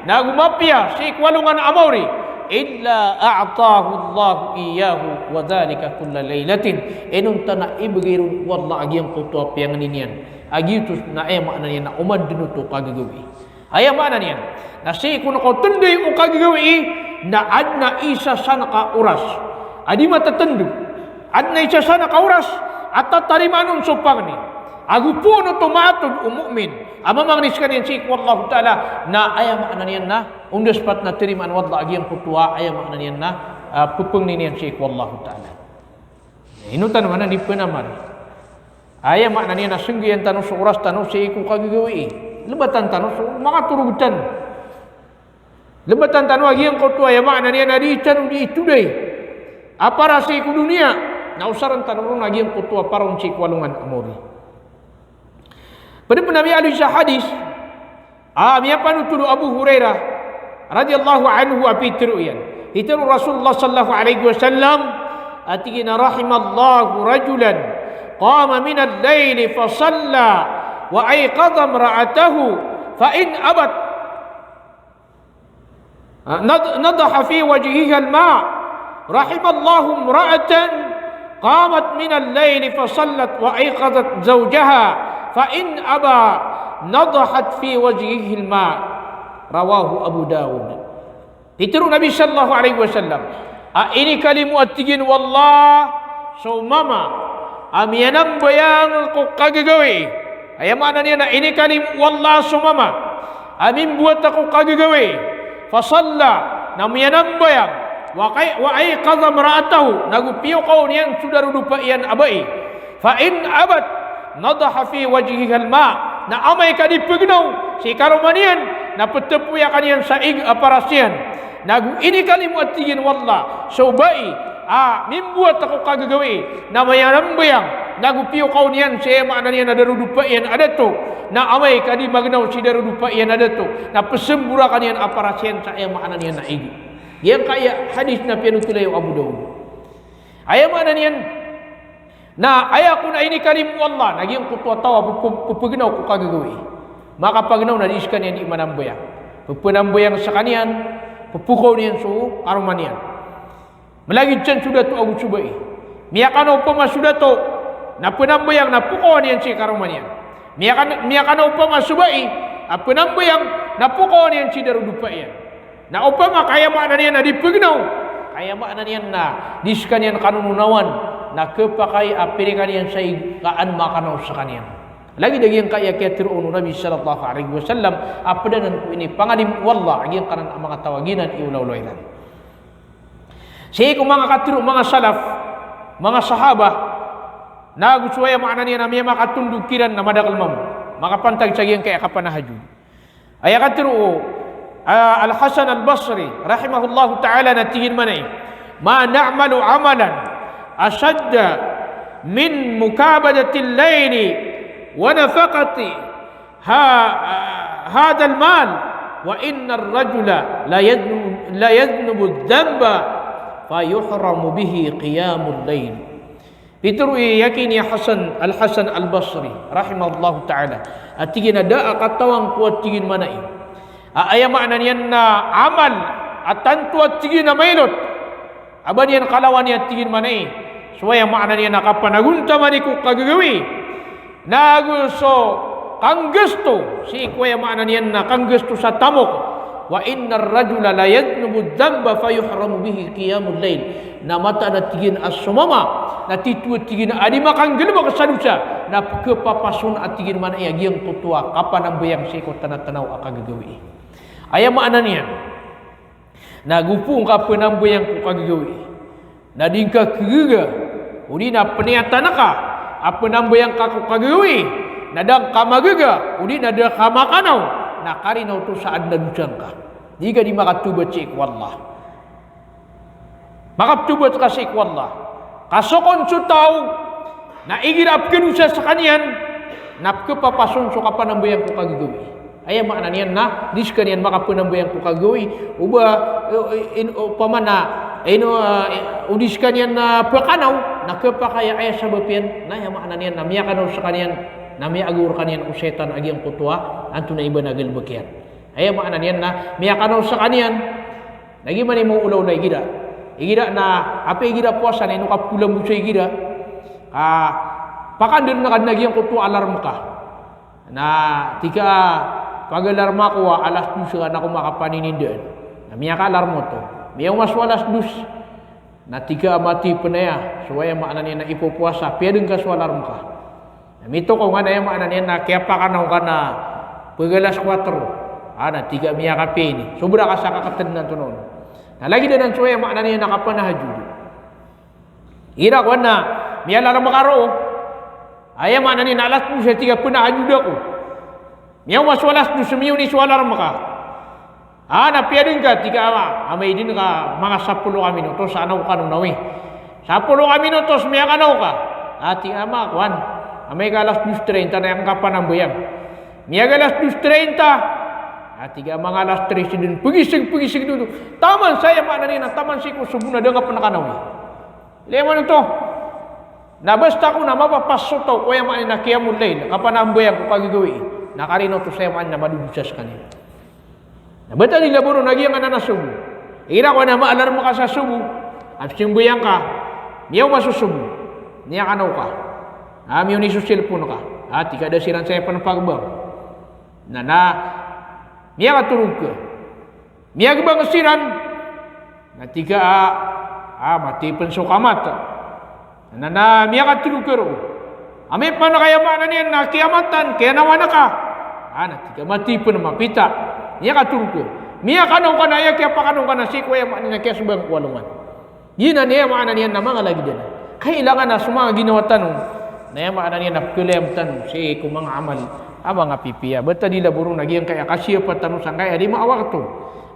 nagumapya siik walungan amauri illa a'tahu Allah iyyahu wa dhalika kulla lailatin enun tana ibgirun wallah agiyang kutu apiang ninian agitus na maknanya na umad dinutu kagagawi maknanya na siik kuno ko tendai u kagagawi na adna isa sana ka uras adi mata tendu adna isa sana ka uras atta tarimanun sopang ni agupuno tomatud mu'min amamang niskan yang cik wallahu ta'ala na maknanya na undas pat na terimaan wallah agiyang kutua maknanya na pupeng ni yang cik wallahu ta'ala inutan mana ni penamar maknanya na sungguh yang tanu suras tanu seiku kagagawi lebatan tanu maka turugutan lebatan tanu agiyang kutua maknanya na di tanu di itu deh apa rasiku dunia na usaran tanu agiyang kutua parang cik walungan amori pada Nabi Alaihi hadis miapa nutudu Abu Hurairah radhiyallahu anhu apitiru yan itiru Rasulullah sallallahu alaihi wasallam atigina rahimallahu rajulan qama min al-laili fa shalla wa ayqadha imra'atahu fa in abat nadaha fi wajhiha al-ma' rahimallahu imra'atan qamat min al-laili fa shallat wa ayqadhat zawjaha فإن أبى نضحت في وجهه الماء رواه أبو داود ditiru Nabi sallallahu alaihi wasallam ini kalimu atigin wallah so mama amianam bayang ko kagagawi mana niya na ini kalimu wallah so mama amin buat ako kagagawi fa salla namianam bayang wa ay qadha mar'atahu nagupiyo ko niyan sudaru dupa iyan abai fa in abat nadaha fi wajhiha al-ma na amai ka dipegnaw si karomanian na petepu ya kanian saig aparasian nagu ini kalimu atigin wallah so bai mimbuat ako kagagawi na mayanam bayang nagu piyo kaunian si maknanya na darudupa iyan ada to na amai ka di magnaw si darudupa iyan ada to na pesembura kanian aparasian sa maknanya na igi yang kaya hadis na pinutulay Abu Daud maknanya na ayakun ini kalimu Allah naging kutua tawa pupugnaw ko kagagawi maka pagnaw na diskan yan imanam bayang pupunam bayang sa kanian pupukaw niyan so karumanian malagi dyan sudah to agu subai miyakanaw pa masuda to na punambayang na pukaw niyan si karumanian miyakanaw pa masubai punambayang na pukaw niyan si darudupa yan na upama kaya makna niyan na dipugnaw kaya makna niyan na diskan yan kanununawan na kepakai apirikan yang saya kaan makanaw sa kanian Lagi lagi yang kaya tirunu Nabi sallallahu alaihi wasallam apa dan ini pangadim wallah agi kanan mga tawaginan iulaw-ulailan. Siya kung mga katiru mga salaf, mga sahabah na gusuaya maknanya namanya makatundukiran na madakal mamu. Makapantag sa yang kaya kapanahaju. Ay katiru Al-Hasan Al-Basri rahimahullahu ta'ala natingin manay ma na'malu amalan ashadda min mukabadati al-layli wa nafaqati hadha al-mal wa inna ar-rajula la yadnubu adh-dhanba fayuhramu bihi qiyamul layl. Pitru yakin ya Al-Hasan Al-Basri rahimahullahu ta'ala atigin ada katawang kuat tigin manay aya makna niyan na amal at tantu at tigin na mailot aban yan kalawan yan tigin manay suwaya makna niyan nakapanagunta maniku kagagawi naguso kang gusto si kuya makna niyan na kang gusto sa tamok wa innar rajula la yadnubu dhanba fayuhramu bihi qiyamul layl na mata na tigin as-sumama na titu tigin adi makang gelba kasadusa na kepapasun at tigin manay agiyang tutua kapan ang bayang si ko tanat-tanaw akagagawi. Ayah makna niyan nagupung ka penambu yang ku kagagawi na dingka kegega udi na peniatan ka apa nambu yang ka ku kagagawi na dang kamagaga udi na da kamakanau na karinaw tu saad na dusangka jika di makatubat si ikwallah makatubat ka si ikwallah kasokon su tau na igirap kenusa sa kanyan na kepapasun so kapanambu yang ku kagagawi. Ayah makna niyan na diskanian maka penambayang ku kagawi uba pamana udiskanian na pakanaw na kepakaya ayah sabapian na ya makna niyan na miyakanaw sa kanian na miyagur kanian usetan agi ang kutua anto na iba nagil bakian. Ayah makna niyan na miyakanaw sa kanian lagi man mo ulaw na igira na apa igira puasa na ino kapulang mo sa igira pakandir na kadnagi ang kutua alarm ka na tika pag-alarma ko alas 2 na ako makapaninindaan. Namiya ka alarmo to. Miyaw mas alas 2 na tiga mati penaya. Suwaya makna niya na ipupuasa. Piyadeng ka sa alarmo ka. Namito ko nga na yung makna niya na kaya pa ka na pag-alas 4. Na tiga miya ka pini. Sobra ka sa kakatad na ito noon. Nalagi na ng suwaya makna niya nakapanahajud. Ira ko na miya alarmo ka ro. Ayaw makna niya na alas 2 tiga panahajud ako. Miyaw maswalas do sumiyo ni swalar maka. Na piadin ka tiga amay din ka mga 10 kami no to sa anaw ka nung nawi. 10 kami no to miya ka naw ka. Ati ama kwan. Amay ka alas 2:30 na yang kapanambayang. Miya ka alas 2:30. Tiga mga alas 3 din pagisig dulu. Taman saya makna ni na taman si ko subuna da ka panakanawi. Leman to. Na basta ko na mapapasok to kuya man na qiyamul layl kapanambayang ko kagagawi. Nakarino to saya man na madudusas kanila. Nabata nila buro nagyang ka na subo. Ira ko na maalarmo ka sa subo. At simbuyang ka. Miyaw masusubo. Niya kanaw ka. Miyaw ni susilpon ka. Tika da siran saya panapagbang. Miya ka turug ka. Miya ka bang siran. Tika matipan so kamat. Miya ka turug ka ro. Amay pa na kaya mana niyan na kiamatan. Kaya nawa na ka. Tiga mati pun mapita. Niya katurko. Miya kanong kanaya kaya pa kanong kanasi ko ya makna kaya subang walungan. Yina niya makna niya na mga lagi din. Kailangan na sumanga ginawa tanong. Niya makna niya na kulayam tanong si kumang amal abang apipiya. Bata dila buru nagyang kaya kasya pa tanong sang kaya di maawak to.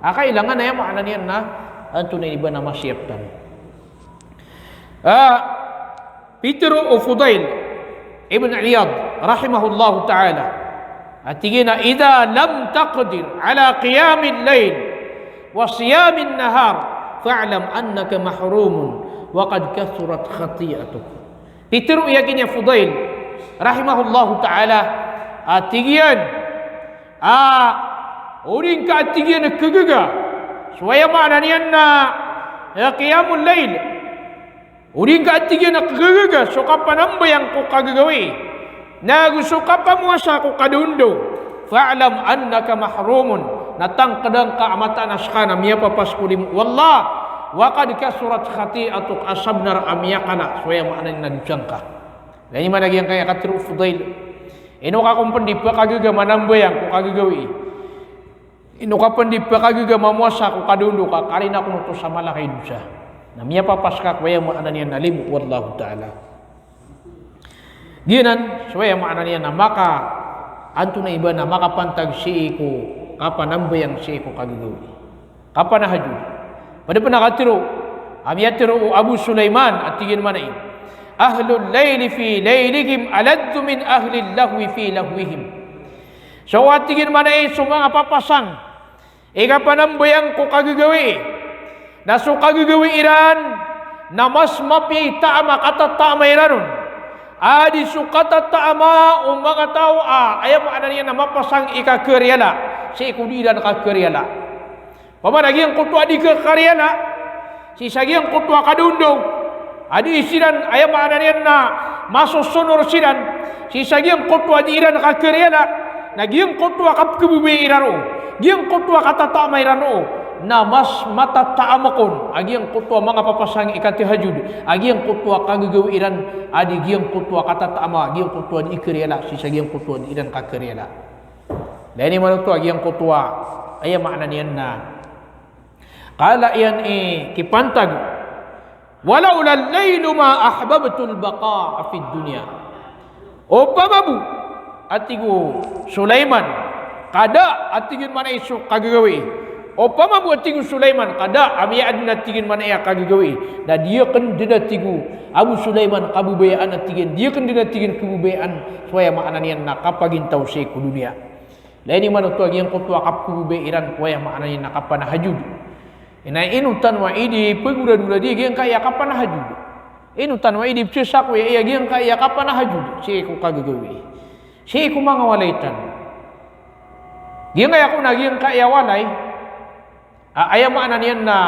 Kailangan niya makna niya na anto na iba na masyap tanong. Peter o Fudail Ibn Iyad rahimahullahu ta'ala Atigina idza lam taqdir ala qiyamil layl wa siyamin nahar fa'lam annaka mahrumun wa qad kathurat khati'atuk. Ditiru yakin ya Fudail rahimahullahu taala atigian uring ka atigian kegaga suaya mana niyan na qiyamul layl uring ka atigian kegaga so kapanambayang ko kagagawi na gusto ka pamuasa ko kadundo fa'lam annaka mahrumun natang kadang ka amata naskana miya papas kulim wallah wa qad kasurat khati'atuk asabnar amiyakana suaya makna na dusangka. Lagi mana yang kaya katru Fudail Ino ka kung pandipa kagaga manambayang ko kagagawi. Ino ka pandipa kagaga mamuasa ko kadundo ka karina ko nuto sa malaki dosa. Na miya papaska kwaya mo anan yan nalim wallahu ta'ala. Diyanan swaya mo anan yan na maka anto na iba na makapantag si ko kapanambayang si ko kagagawi. Kapanahajud. Pada panakatiro amiyatiro Abu Sulaiman at tigin manay. Ahlul layli fi laylihim aladdu min ahlil lahwi fi lahwihim. So at tigin manay sumanga papasang ika panambayang ko kagagawi. Na so kagagawi iran na mas mapita ama katatama iranon. Adi so katatama o mga tao ayam anan niya na mapasang ika karyala. Si ikudidan ka karyala. Pamanagiyang kutwa di ka karyala. Si sagiyang kutwa kadundong. Adi isiran ayam anan niya na masusunor siran. Si sagiyang kutwa di iran ka karyala. Nagiyang kutwa kapkububi irano. Giyang kutwa katatama irano. Na mas matataama kon agiyang kutwa mga papasang ikatihajud agiyang kutwa kagagawiran adi giyang kutwa katataama agiyang kutwa di ikiryala si sagiyang kutwa di iran kakiryala dahil man ito agiyang kutwa ay makna niyan na kala iyan kipantag wala ulal laylu ma ahbabtul baqa fi dunya o pamabu atigo Sulaiman kada atigin man isu kagagawi o pamabuat tigu Sulaiman kada ami adna tigin mana ya kagagawi na dia kan dina tigu Abu Sulaiman kabubayaan at tigin dia kan dina tigin kabubayaan supaya maanan yan na kapagintaw sa dunia lain man ito agiyang kutwa kapubayiran supaya maanan yan na kapanahajud inutan wa idi pagura-dura di agiyang kaya kapanahajud inutan wa idi psisak wa agiyang kaya kapanahajud siya ko kagagawi siya ko mga walaitan giyang kaya ko na agiyang kaya walay ayam anan yan na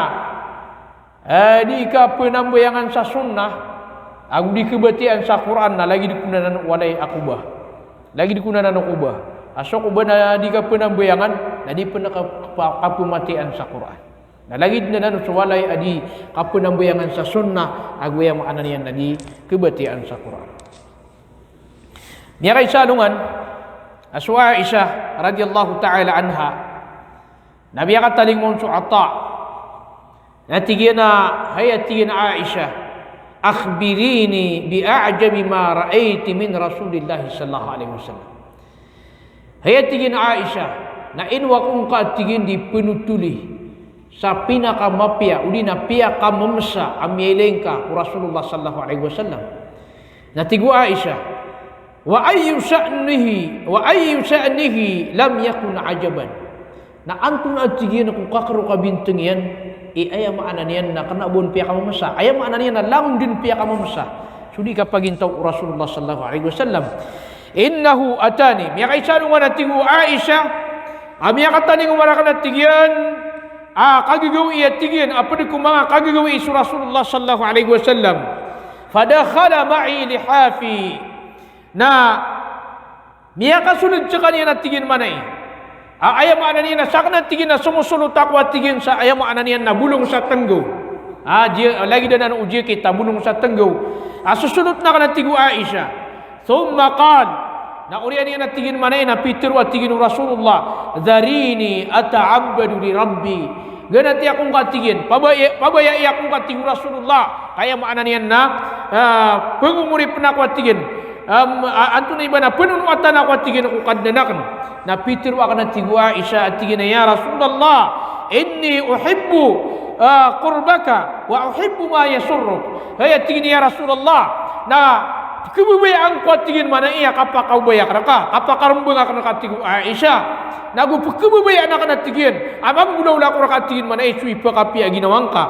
di ka penambayangan sa sunnah aku dikebatian sa Quran na lagi dikunanan walay akubah lagi dikunanan akubah asok ubah na di ka penambayangan na di penakapumatian sa Quran na lagi dinanan sa walay adi ka penambayangan sa sunnah aku ayam anan yan na di kebatian sa Quran niya kay salungan aswa Aisyah radhiyallahu ta'ala anha Nabi akan taling muncu Atta. Natigina hayatigina Aisyah. Akhbirini bi'a'jabi ma ra'aiti min Rasulillah sallallahu alaihi wasallam. Hayatigina Aisyah. Na inwa kung katigin di penutuli sa pinakamapia uli na pia kamamsa amyelengka ku Rasulullah sallallahu alaihi wasallam. Natigu Aisyah. Wa ayyu sha'nihi lam yakun ajaban. Na antun at sige na kung kakaro ka bintang yan, ayam anan yan na kanabon piya ka mamasa. Ayam anan yan na lang din piya ka mamasa. Sudi ka pagintaw Rasulullah sallallahu alaihi wasallam. Innahu atani. Miya kay sano nga natigo Aisha. Miya katani nga mara ka natigyan. Kagagawi at tigyan. Apad ko mga kagagawi isu Rasulullah sallallahu alaihi wasallam. Fadakhala ma'i lihafi. Na miya kasunod sa kanya natigyan manay. Ayam anan niya na sakna tigin na sumusulot ako at tigin sa ayam anan niya na bulong sa tenggo. Lagi na nan uji kita bulong sa tenggo. Susunod na ka na tigu Aisyah. Thumma qal na uriyan niya na tigin manay na Peter at tigin Rasulullah. Dharini ata'abbadu li Rabbi. Ganati akong katigin. Pabayai akong katigu Rasulullah. Kaya maanan niya na pengumurip na ako at tigin. Anto na iba na penunuatan ako at tigin ako kadanakan. Na Peter akan natigu Aisyah at tigin na ya Rasulullah inni uhibbu qurbaka wa uhibbu ma yasurruk. Hay tigin ya Rasulullah na kebubayaan ko at tigin mana iya kapakaubayak raka kapakarembeng akan katigu Aisyah nagu kebubayaan akan tigin amang budaw ko raka tigin mana isu ipakapi ginawangka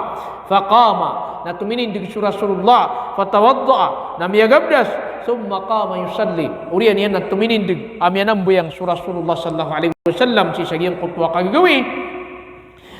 faqama na tuminindig si Rasulullah fatawadda na miyagabdas summa qama yusalli uriyan yan na tuminindig amyan ambuyang si Rasulullah sallallahu alaihi wasallam si sagiyang kutwa kagawi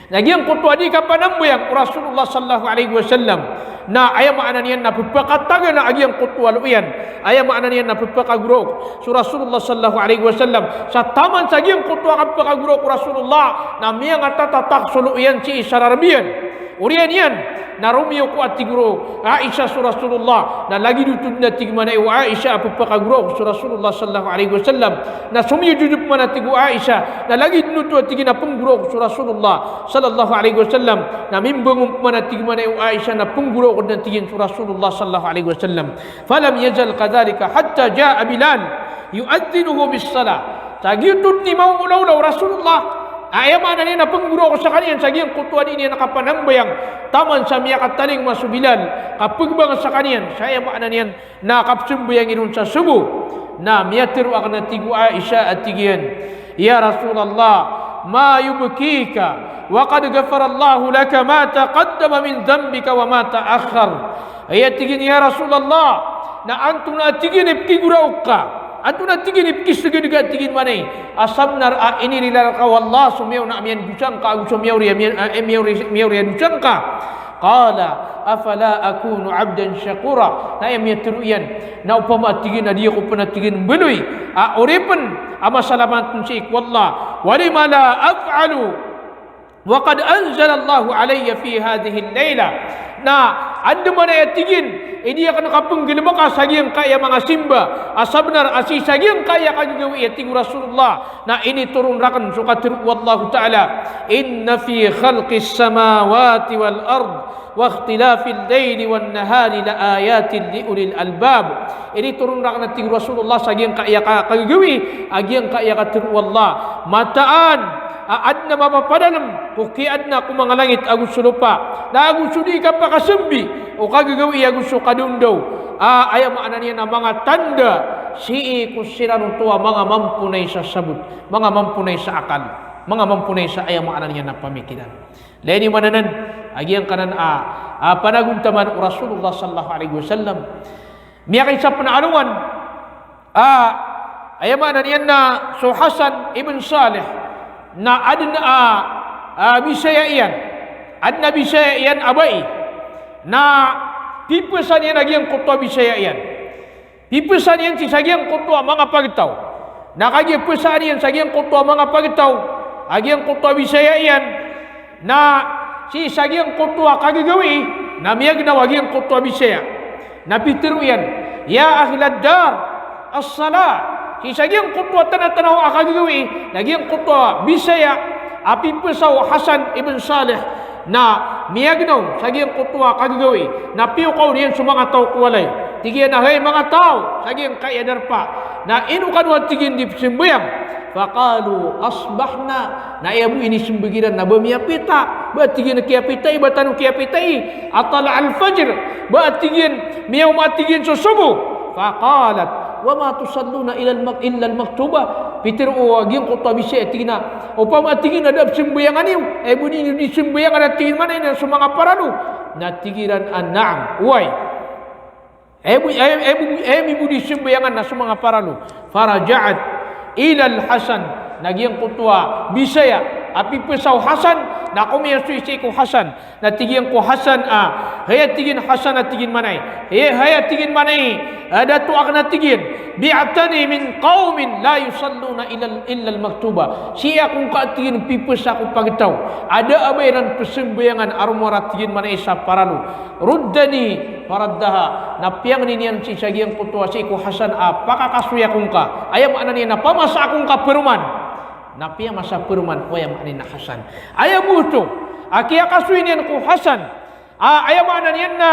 nagiyang kutwa di kapanambuyang Rasulullah sallallahu alaihi wasallam na ayam anan yan na pagpakataga na agiyang kutwa luyan ayam anan yan na pagpakagurok si Rasulullah sallallahu alaihi wasallam sa taman sagiyang kutwa kapagagurok Rasulullah na miyang atatatak suluyan si Sararbiyan urianian na Romeo ko at tiguro Aisyah su Rasulullah na lagi dutun na tigmana Aisyah apa pakaguro su Rasulullah sallallahu alaihi wasallam na sumiyo jujup mana tigu Aisyah na lagi dutu tigina pengguro su Rasulullah sallallahu alaihi wasallam na mimbang mana tigmana Aisyah na pengguro dan tigin su Rasulullah sallallahu alaihi wasallam falam yazal kadhalika hatta jaa Bilal yu'addzinuhu bis salah tagitun ni mau ulau Rasulullah ayam mana ni na pengguro ko sa kaniyan sa giyang kutuan ini nakapanang bayang taman sa miya kataling masu Bilal kapagbang sa kaniyan sa ayam mana niyan nakapsumbayang inun sa subo na miyatiru ak na tigu Aisyah at tigiyan ya Rasulullah ma yubkika wa qad ghafara Allahu laka ma taqaddama min dhanbika wa ma ta'akhkhar ayat tigin ya Rasulullah na antum na tigin ipkiguraw ka antu na tigin ipkis segede tigin manay asabnar ini rilal ka wallah sumiyaw na amiyan dusang ka agu sumiyaw riya dusang ka qala afala akunu abdan syakura na amiyan tiruyan na upama tigin na diya ko pa na tigin beloy oripan ama salamat si wallah walima la af'alu wa qad anzalallahu alayya fi hadhihi al-layla na anda mana ya tigin ini akan kapung gilbaka sagiang kaya mga simba asabnar asi sagiang kaya kagawi ya tigu Rasulullah na ini turun rakan suka tiru wallahu taala inna fi khalqis samawati wal ard wa ikhtilafil layli wan nahari la ayatin li ulil albab ini turun rakan tigu Rasulullah sagiang kaya kagawi agiang kaya tiru wallah mataan adna mapapadalam kuki adna ku mga langit agus sulupa na agus sudi ka pakasembi o kagagawi agus sukadundaw ayam ana niya na mga tanda sii ku siranong tuwa mga mampunay sa sabut mga mampunay sa akal mga mampunay sa ayam ana niya na pamikiran leni mananan agiang kanan panaguntaman Rasulullah sallallahu alaihi wasallam miyakay sa panaaluan ayam ana niya na so Hasan ibn Salih na adna bisaya iyan abai na pipesan yan agiang kutwa bisaya iyan pipesan yan si sagiang kutwa mga pagitaw na kagiang pesan yan sagiang kutwa mga pagitaw agiang kutwa bisaya iyan na si sagiang kutwa kagagawi na miyag na wagiang kutwa bisaya na pitiru yan ya ahlad dar as-salat si sagiang kutwa tanah-tanah akagagawi nagiang kutwa bisaya api pesaw Hasan ibn Salih na miyagnaw sagiang kutwa kagagawi na piukaw niyan sa mga tao kuwalay tigiyan na hey mga tao sagiang kayadar pa na inukan wa tigin di simbayang faqalu asbahna na iyabu ini simbagiran na bamiyapita ba tigin na kiyapitay ba tanong kiyapitay atala al-fajr ba tigin miyaw matigin sa subo faqalat wama tusalluna illa al-maktuba pitir o agiang ko tabise tingina upama tingin adab sembayangan niyo buni ni sembayangan tingin mana ina sa mga parano na tigiran an'am uy budi sembayangan na sa mga parano faraja'at ila al-Hasan nagiang kutwa bisaya api pesaw Hasan na kumiyan suisi ko Hasan na tigyan ko Hasan haya tigin Hasan na tigin manay haya tigin manay ada tu ak na tigin bi'atani min qaumin la yusalluna illa al-maktuba siya kung katigin pipes ako pagitaw ada abayran pesembayangan armora tigin manay sa paralu ruddani faraddaha na piyang ninian si sagiang kutwa si ko Hasan pakakasuya kung ka ayam ana niya na pamasa akong ka peruman napia masa peruman ko yang ani na Hasan ayam buto akia kasuin yan ko Hasan ayam ana niyan na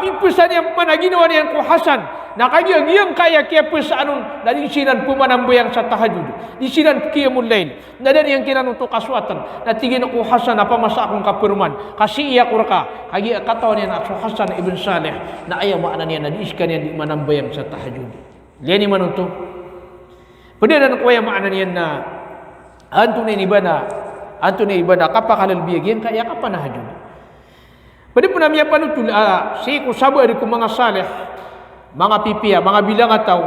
pipusan yang mana ginawa niyan ko Hasan na kagiang kaya kia pesanun dari sinan pumanambayang sa tahajud di sinan qiyamul lail na dan yang kinan untuk kaswatan na tigin ko Hasan apa masa akong kaperuman kasi iya kuraka kagi katawan niyan so Hasan ibn Salih na ayam ana niyan na diiskan niyan di manambayang sa tahajud leni manunto pedadan ko ayam ana niyan na antun ibada kapakalal biyagian kaya kapanahajud pada pun namanya panutul si ko sabar ko mga salih mga pipiya mga bilang ataw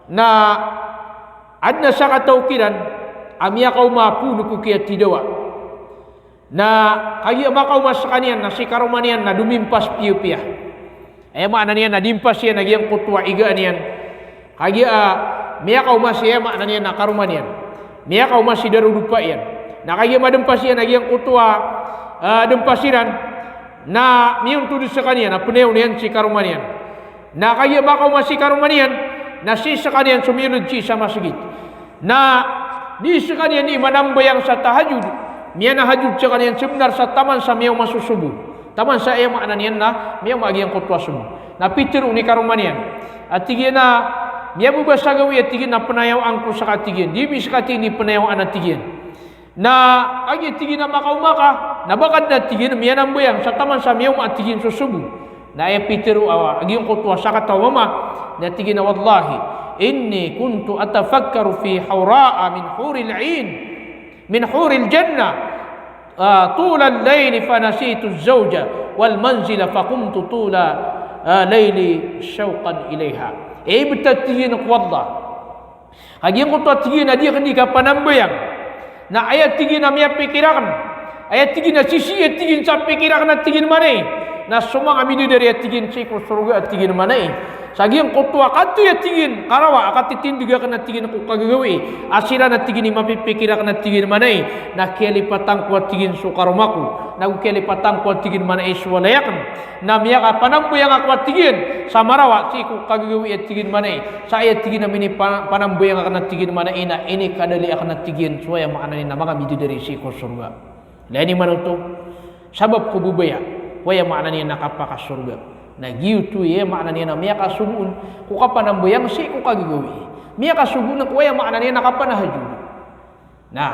na adna sa katawkiran amya kau mapuno ko kaya tidawa na kaya makaw mas kanian na si karumanian na dumimpas piya ay maana niyan na dimpas yan nagyang kutwa iga niyan kaya miya kau mas ya maana niyan na karumanian miya kau masih daru lupa yan nakaya madempas yan nagyang kutwa dempasiran na miyon tulis sa kanian na punew niyan si karumanian na kaya bakaw masi karumanian na si sa kanian sumilod si sa masjid na di sa kanian ni manambayang sa tahajud miya na hajud sa kanian sebenar sa taman sa miyaw masusubo taman sa iya makna niyan na miyaw magiyang kutwa subo na pitiru ni karumanian at tigyan na miya bubasa gawi at tigyan na penayaw angko sa katigyan di bis katini penayaw anak tigyan na agi tigyan na maka na bakad na tigyan miya nambayang sa taman sa miyaw at tigyan susubo na iya pitiru agi yung kutwa sa katawama na tigyan na wallahi inni kuntu atafakkaru fi hawra'a min huril 'ain min huril jannah طول الليل فنسيت الزوجة والمنزل فقمت طول ليلي شوقا إليها بتتجين والله هجين قلت تجين هدي خدي كپنambayang na ayat tigin na miya pikiran ayat tigin na sisi ayat tigin sa pikiran na tigin manay na sumang amidi dari ayat tigin siko surga ayat tigin manay saging kutwa katu ya tigin karawa akat titindiga kana tigin ko kagagawi asira na tigin mapipikira kana tigin manay na kelipatang ko tigin sukarumaku na kelipatang ko tigin manay swalayakan na miya ka panambuyang ako tigin sa marawa si ko kagagawi at tigin manay sa ayat tigin na mini panambuyang kana tigin manay na ini kadali akan tigin suaya makana ni na mga midi dari si ko surga lani manuto sabab ko bubaya waya makana ni nakapaka surga na gitu ya makna niya na miya kasugun ku kapanambayang si ku kagagawi miya kasugun na kuya makna niya nakapanahajud na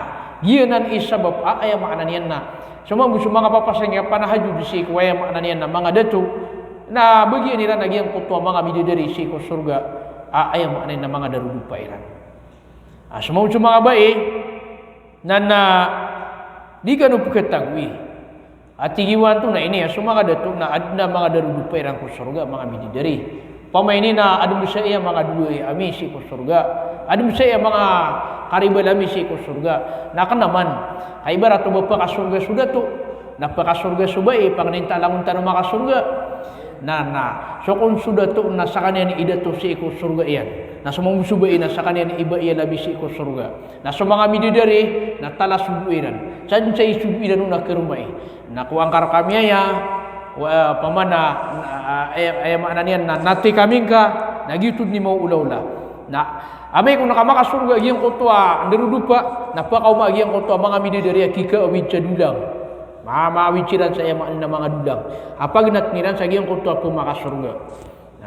giyanan isabab ay makna niya na sumang mga papasang panahajud si kuya makna niya na mga dato na bagian nila nagyang kutwa mga bidadari si ku surga ay makna niya na mga darudupa iran sumang mga bae na di ganun pagkatagwi at tigiwan tu na ini sumanga datuk na adna mga darudupa irang ko surga mga bididari pamaini na adum sa iya mga duwe ami si ko surga adum sa iya mga karibal ami si ko surga na kan naman ay ibarat bapa ka surga sudah tu napaka surga subai pangninta langun tanong maka surga na so kung sudah tu na sa kanya ni ida tu si ko surga iyan na sumong subai na sa kanya ni iba iya labi si ko surga na sumanga bididari na tala subuiran san sa isubuiran na kerumai na kuangkar kami ya pamana ay makna niyan na nati kaming ka nagitud ni mau ula-ula na amay kung nakamaka surga giyang kutwa ndarudupa napakaw magiyang kutwa mga mididari kika awid sa dulang mamawitsiran sa mga mga dulang apag natniran sa giyang kutwa pumaka surga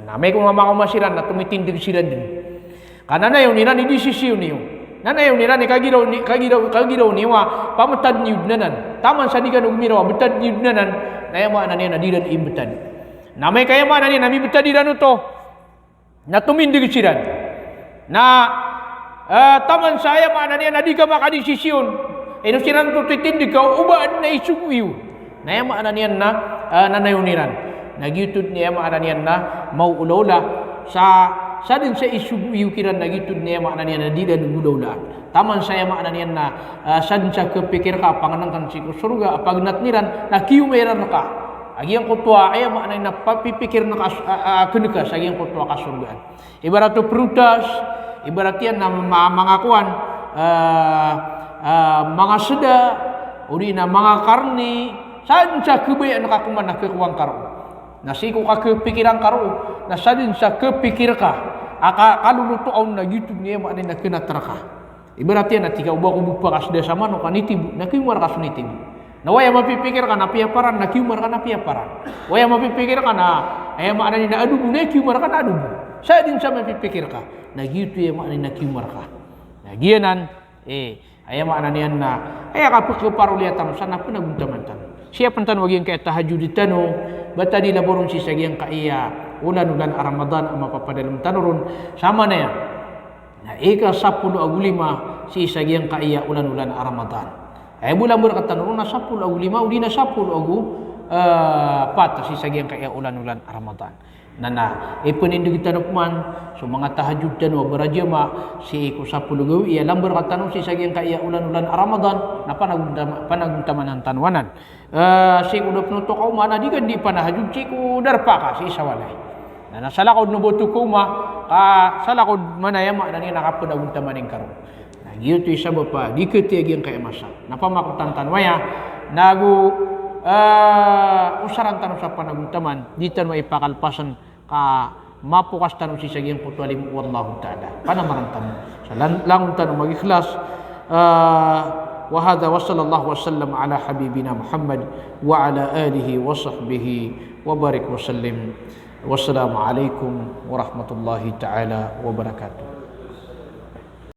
na amay kung makamasiran na tumitindig siran din kanana yun niran hindi sisiyo niyo nanayaw nila ni kagiraw niwa pamatad niyud nanan taman sa di ka nagmiraw betad niyud nanan nayama na niya nadiran imbetad na may kayama na niya nami betad diran ito na tumindig siran na taman sa ayama na niya na di ka makadisisyon ino siran ito titindig ka ubaan na isuguiw nayama na niya na nanayaw niran nagyutod niya na niya na mauulaula sa din sa isubuyo kiran nagitud niya makna niya na di na nagudawla taman saya makna niya na sa din sa kepikir ka panganangkan si surga apag natniran na kiyumeran ka agiyang kutwa ay makna na papipikir na kenika sa agiyang kutwa ka surga ibarat to prutas ibarat yan na mga kuan mga seda uri na mga karni sa din sa kebayan nakakuman na kekuang karo nasiku ka kepikiran karo na sa din sa kepikir ka kaluluto aw na YouTube niya makna na kinatraka ibarat yan at ikaw ba kubupa ka sa sama no kanitibu nakimar ka sunitibu na waya mapipikir ka na piyaparan nakimar ka na piyaparan waya mapipikir ka na ay makna ni na adubo nakimar ka na adubo sa din sa mapipikir ka na gitu ya makna nakimar ka na giyanan ay makna niyan na ay kapag kaparuliatan sana pa naguntamantan siya pantan wag yung kaya tahajud no bata di laborong si sagyang kaiya ulan-ulan Ramadan ang mapapadalam tanurun sama na yan na ika-10 agulima si sagyang kaiya ulan-ulan Ramadan ay bulan berkat tanurun na 10 agulima udi na 10 agu pata si sagyang kaiya ulan-ulan Ramadan nana ipanindig tanukman so mga tahajud tan wa barajama si ko 10 gawi iya lamber katanong si sagyang kaiya ulan-ulan Ramadan na panagutaman ng tanwanan si ko dapno to kauma na di kan di panahajud si ko darpa ka si sawalay na nasalakod no boto kuma ka salakod manayama na ni nakapanagutaman ng karon na giyo to isa ba pa di ketiag yang kay masa napamakutan tanwaya nagu usaran tanong sa panagutaman, di tan maipakalpasan ka mapukas tanong si sagyang kutwali mo, wallahu ta'ala. Panamaran tanong. Sa langon tanong mag-ikhlas, وهذا وصلى الله وسلم على حبيبنا محمد وعلى آله وصحبه وبارك وسلم والسلام عليكم ورحمة الله تعالى وبركاته.